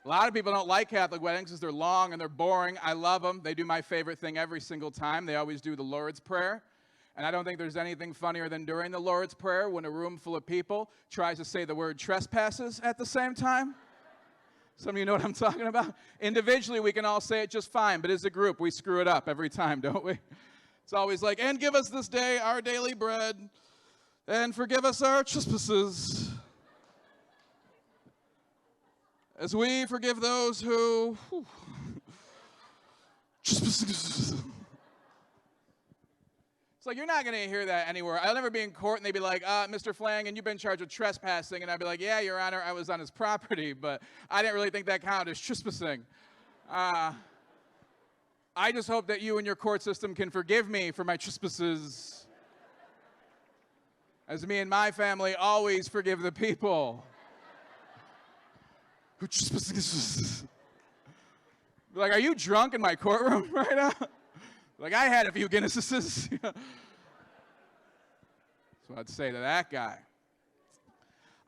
A lot of people don't like Catholic weddings because they're long and they're boring. I love them. They do my favorite thing every single time. They always do the Lord's Prayer. And I don't think there's anything funnier than during the Lord's Prayer when a room full of people tries to say the word trespasses at the same time. Some of you know what I'm talking about. Individually, we can all say it just fine, but as a group, we screw it up every time, don't we? It's always like, "And give us this day our daily bread, and forgive us our trespasses, as we forgive those who..." It's like, you're not going to hear that anywhere. I'll never be in court, and they'd be like, "Mr. Flanagan, you've been charged with trespassing." And I'd be like, "Yeah, Your Honor, I was on his property, but I didn't really think that counted as trespassing." I just hope that you and your court system can forgive me for my trespasses, as me and my family always forgive the people who trespass. Like, "Are you drunk in my courtroom right now?" Like, "I had a few Guinnesses." That's what I'd say to that guy.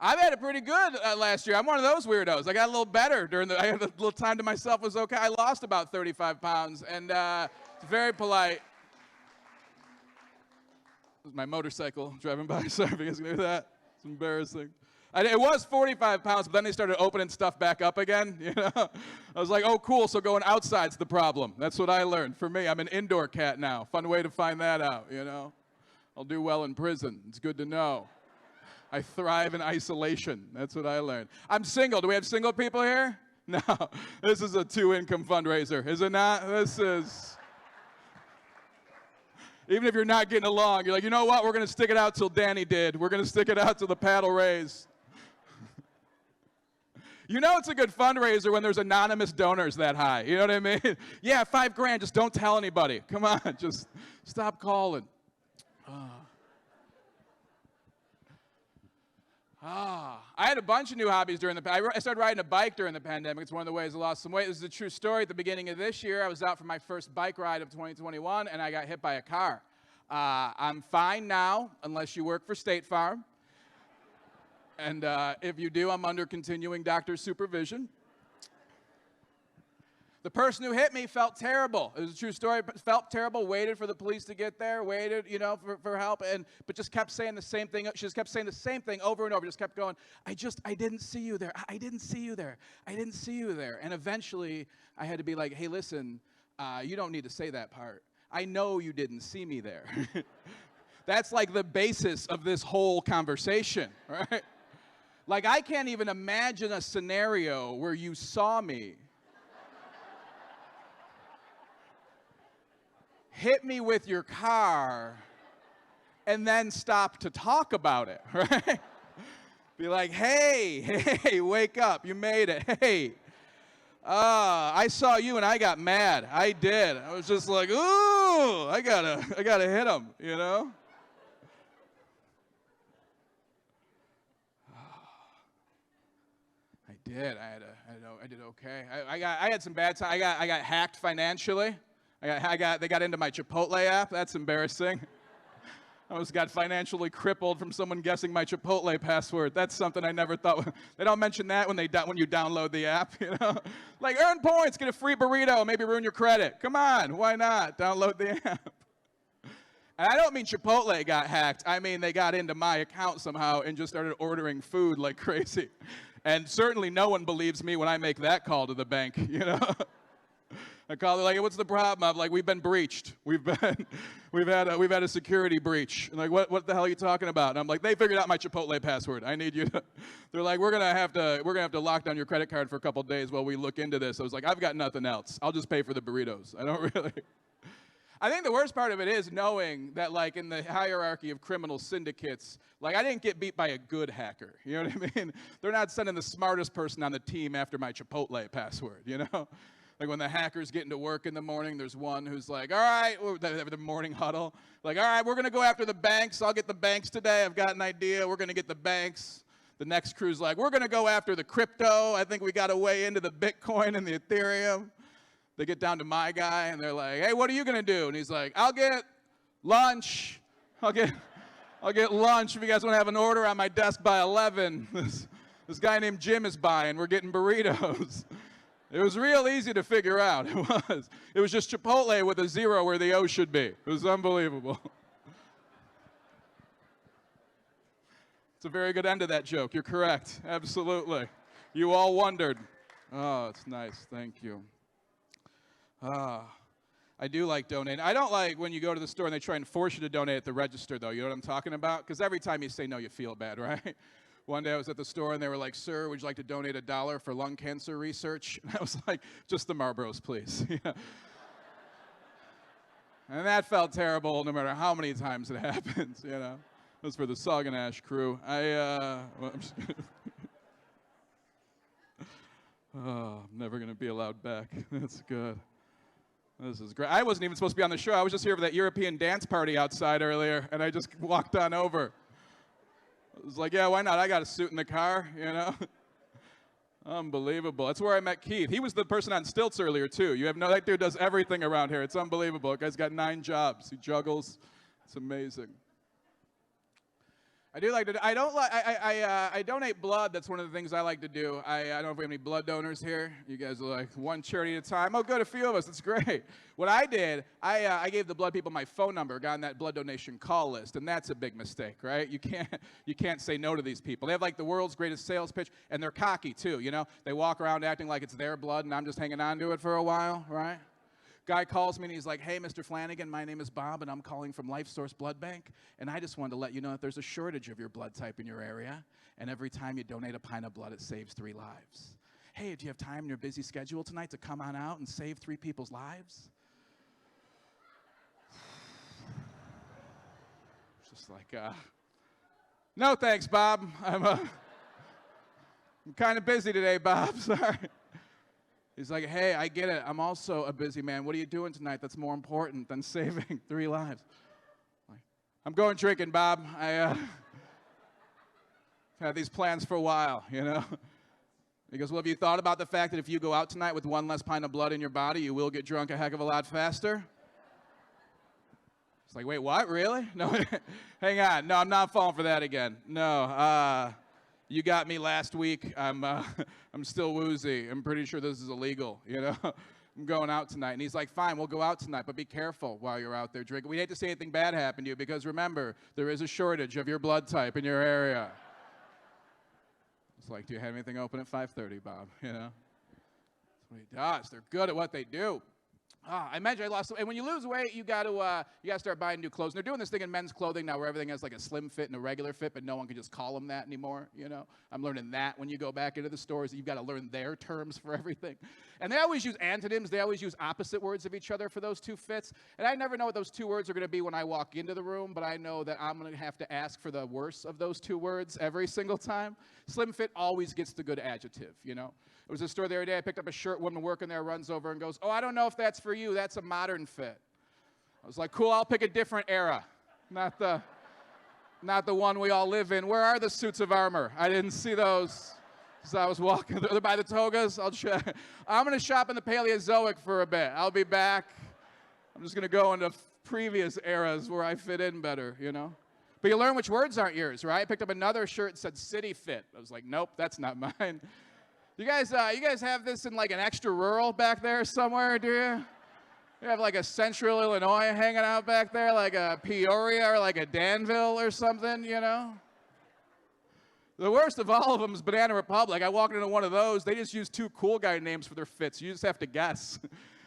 I've had it pretty good last year. I'm one of those weirdos. I got a little better I had a little time to myself. It was okay. I lost about 35 pounds, and it's very polite. This is my motorcycle driving by. Sorry if you guys can hear that. It's embarrassing. It was 45 pounds, but then they started opening stuff back up again, you know? I was like, oh, cool, so going outside's the problem. That's what I learned. For me, I'm an indoor cat now. Fun way to find that out, you know? I'll do well in prison. It's good to know. I thrive in isolation. That's what I learned. I'm single. Do we have single people here? No. This is a 2-income fundraiser, is it not? This is... Even if you're not getting along, you're like, you know what? We're going to stick it out till Danny did. We're going to stick it out till the paddle raise. You know it's a good fundraiser when there's anonymous donors that high. You know what I mean? Yeah, $5,000. Just don't tell anybody. Come on, just stop calling. I had a bunch of new hobbies during the pandemic. I started riding a bike during the pandemic. It's one of the ways I lost some weight. This is a true story. At the beginning of this year, I was out for my first bike ride of 2021, and I got hit by a car. I'm fine now, unless you work for State Farm. And if you do, I'm under continuing doctor's supervision. The person who hit me felt terrible. It was a true story. Felt terrible, waited for the police to get there, waited, you know, for help, but just kept saying the same thing. She just kept saying the same thing over and over, just kept going, I didn't see you there. I didn't see you there. I didn't see you there. And eventually, I had to be like, hey, listen, you don't need to say that part. I know you didn't see me there. That's like the basis of this whole conversation, right? Like, I can't even imagine a scenario where you saw me, hit me with your car, and then stop to talk about it, right? Be like, hey, wake up, you made it, hey. I saw you and I got mad. I did. I was just like, ooh, I gotta hit him, you know? I did. I did okay. I had some bad time. I got hacked financially. They got into my Chipotle app. That's embarrassing. I almost got financially crippled from someone guessing my Chipotle password. That's something I never thought. They don't mention that when you download the app, you know? Like, earn points, get a free burrito, maybe ruin your credit. Come on, why not? Download the app. And I don't mean Chipotle got hacked. I mean they got into my account somehow and just started ordering food like crazy. And certainly no one believes me when I make that call to the bank, you know? I call it like, hey, what's the problem? I'm like, we've been breached. We've had a security breach. And like, what the hell are you talking about? And I'm like, they figured out my Chipotle password. I need you to. They're like, we're gonna have to lock down your credit card for a couple days while we look into this. I was like, I've got nothing else. I'll just pay for the burritos. I don't really. I think the worst part of it is knowing that, like, in the hierarchy of criminal syndicates, like, I didn't get beat by a good hacker. You know what I mean? They're not sending the smartest person on the team after my Chipotle password, you know? Like, when the hackers get into work in the morning, there's one who's like, all right, the morning huddle. Like, all right, we're going to go after the banks. I'll get the banks today. I've got an idea. We're going to get the banks. The next crew's like, we're going to go after the crypto. I think we got a way into the Bitcoin and the Ethereum. They get down to my guy, and they're like, hey, what are you going to do? And he's like, I'll get lunch. I'll get lunch if you guys want to have an order on my desk by 11. This guy named Jim is buying. We're getting burritos. It was real easy to figure out. It was. It was just Chipotle with a zero where the O should be. It was unbelievable. It's a very good end to that joke. You're correct. Absolutely. You all wondered. Oh, it's nice. Thank you. I do like donating. I don't like when you go to the store and they try and force you to donate at the register, though. You know what I'm talking about? Because every time you say no, you feel bad, right? One day I was at the store and they were like, sir, would you like to donate $1 for lung cancer research? And I was like, just the Marlboros, please. Yeah. And that felt terrible no matter how many times it happens, you know. It was for the Sauganash crew. I'm never going to be allowed back. That's good. This is great. I wasn't even supposed to be on the show. I was just here for that European dance party outside earlier, and I just walked on over. I was like, yeah, why not? I got a suit in the car, you know? Unbelievable. That's where I met Keith. He was the person on stilts earlier, too. That dude does everything around here. It's unbelievable. The guy's got 9 jobs. He juggles. It's amazing. I do like to. I don't like. I donate blood. That's one of the things I like to do. I don't know if we have any blood donors here. You guys are like one charity at a time. Oh, good, a few of us. It's great. What I did, I gave the blood people my phone number, got on that blood donation call list, and that's a big mistake, right? You can't say no to these people. They have like the world's greatest sales pitch, and they're cocky too. You know, they walk around acting like it's their blood, and I'm just hanging on to it for a while, right? Guy calls me and he's like, hey, Mr. Flanagan, my name is Bob and I'm calling from Life Source Blood Bank. And I just wanted to let you know that there's a shortage of your blood type in your area. And every time you donate a pint of blood, it saves 3 lives. Hey, do you have time in your busy schedule tonight to come on out and save 3 people's lives? It's just like, no thanks, Bob. I'm kind of busy today, Bob. Sorry. He's like, hey, I get it. I'm also a busy man. What are you doing tonight that's more important than saving 3 lives? I'm going drinking, Bob. I had these plans for a while, you know? He goes, well, have you thought about the fact that if you go out tonight with 1 less pint of blood in your body, you will get drunk a heck of a lot faster? It's like, wait, what? Really? No, hang on. No, I'm not falling for that again. No, you got me last week. I'm still woozy. I'm pretty sure this is illegal, you know? I'm going out tonight. And he's like, fine, we'll go out tonight, but be careful while you're out there drinking. We hate to see anything bad happen to you because remember, there is a shortage of your blood type in your area. It's like, do you have anything open at 5:30, Bob? You know? That's what he does. They're good at what they do. I mentioned I lost, and when you lose weight, you got to start buying new clothes. And they're doing this thing in men's clothing now, where everything has like a slim fit and a regular fit, but no one can just call them that anymore. You know, I'm learning that when you go back into the stores, you've got to learn their terms for everything. And they always use antonyms. They always use opposite words of each other for those 2 fits. And I never know what those 2 words are going to be when I walk into the room, but I know that I'm going to have to ask for the worst of those 2 words every single time. Slim fit always gets the good adjective. You know. It was a store the other day, I picked up a shirt, woman working there runs over and goes, oh, I don't know if that's for you, that's a modern fit. I was like, cool, I'll pick a different era, not the one we all live in. Where are the suits of armor? I didn't see those as I was walking. They're by the togas. I'm going to shop in the Paleozoic for a bit. I'll be back. I'm just going to go into previous eras where I fit in better, you know. But you learn which words aren't yours, right? I picked up another shirt that said city fit. I was like, nope, that's not mine. You guys have this in like an extra rural back there somewhere, do you? You have like a Central Illinois hanging out back there, like a Peoria or like a Danville or something, you know? The worst of all of them is Banana Republic. I walked into one of those. They just use 2 cool guy names for their fits. You just have to guess.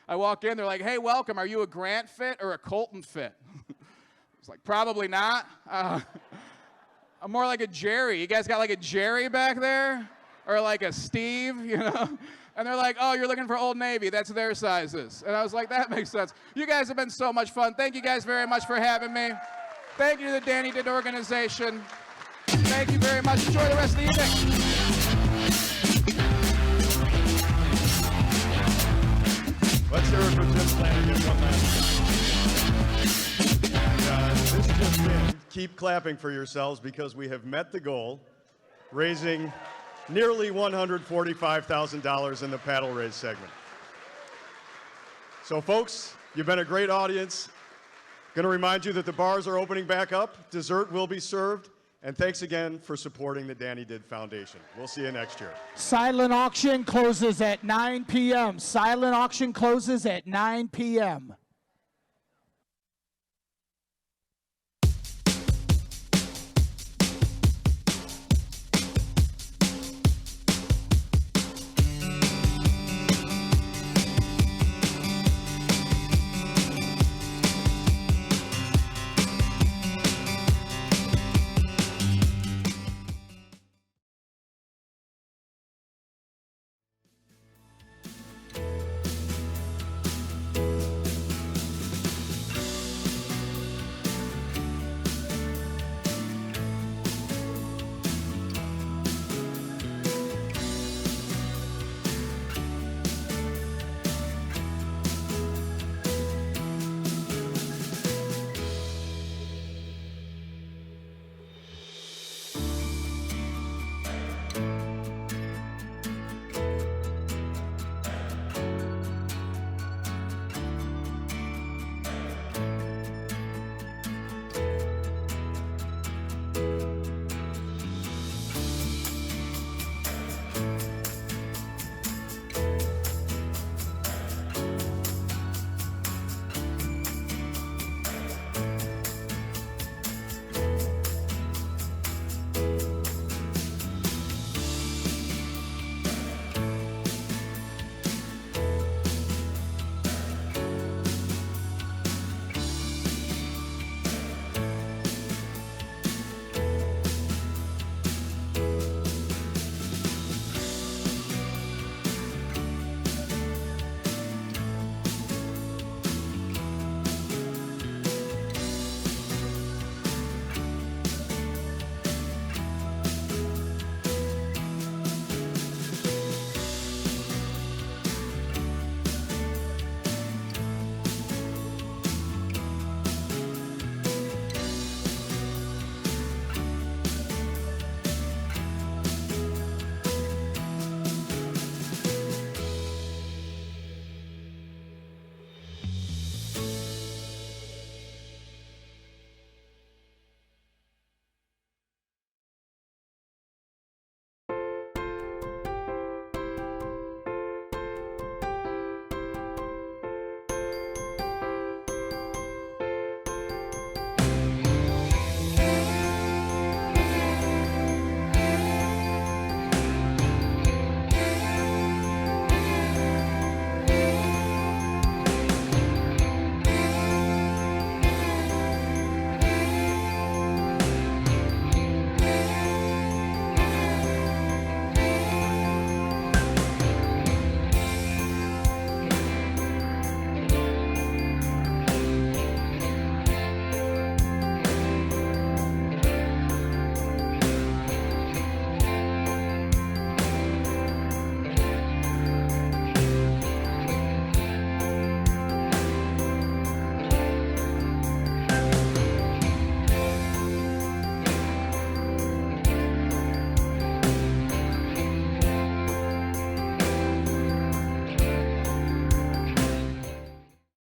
I walk in, they're like, hey, welcome. Are you a Grant fit or a Colton fit? It's like, probably not. I'm more like a Jerry. You guys got like a Jerry back there? Or like a Steve, you know? And they're like, oh, you're looking for Old Navy. That's their sizes. And I was like, that makes sense. You guys have been so much fun. Thank you guys very much for having me. Thank you to the Danny Did organization. Thank you very much. Enjoy the rest of the evening. Let's hear it for Jim Flanagan one last time. And this just in, keep clapping for yourselves because we have met the goal, raising nearly $145,000 in the paddle raise segment. So folks, you've been a great audience. Going to remind you that the bars are opening back up. Dessert will be served. And thanks again for supporting the Danny Did Foundation. We'll see you next year. Silent auction closes at 9 p.m. Silent auction closes at 9 p.m.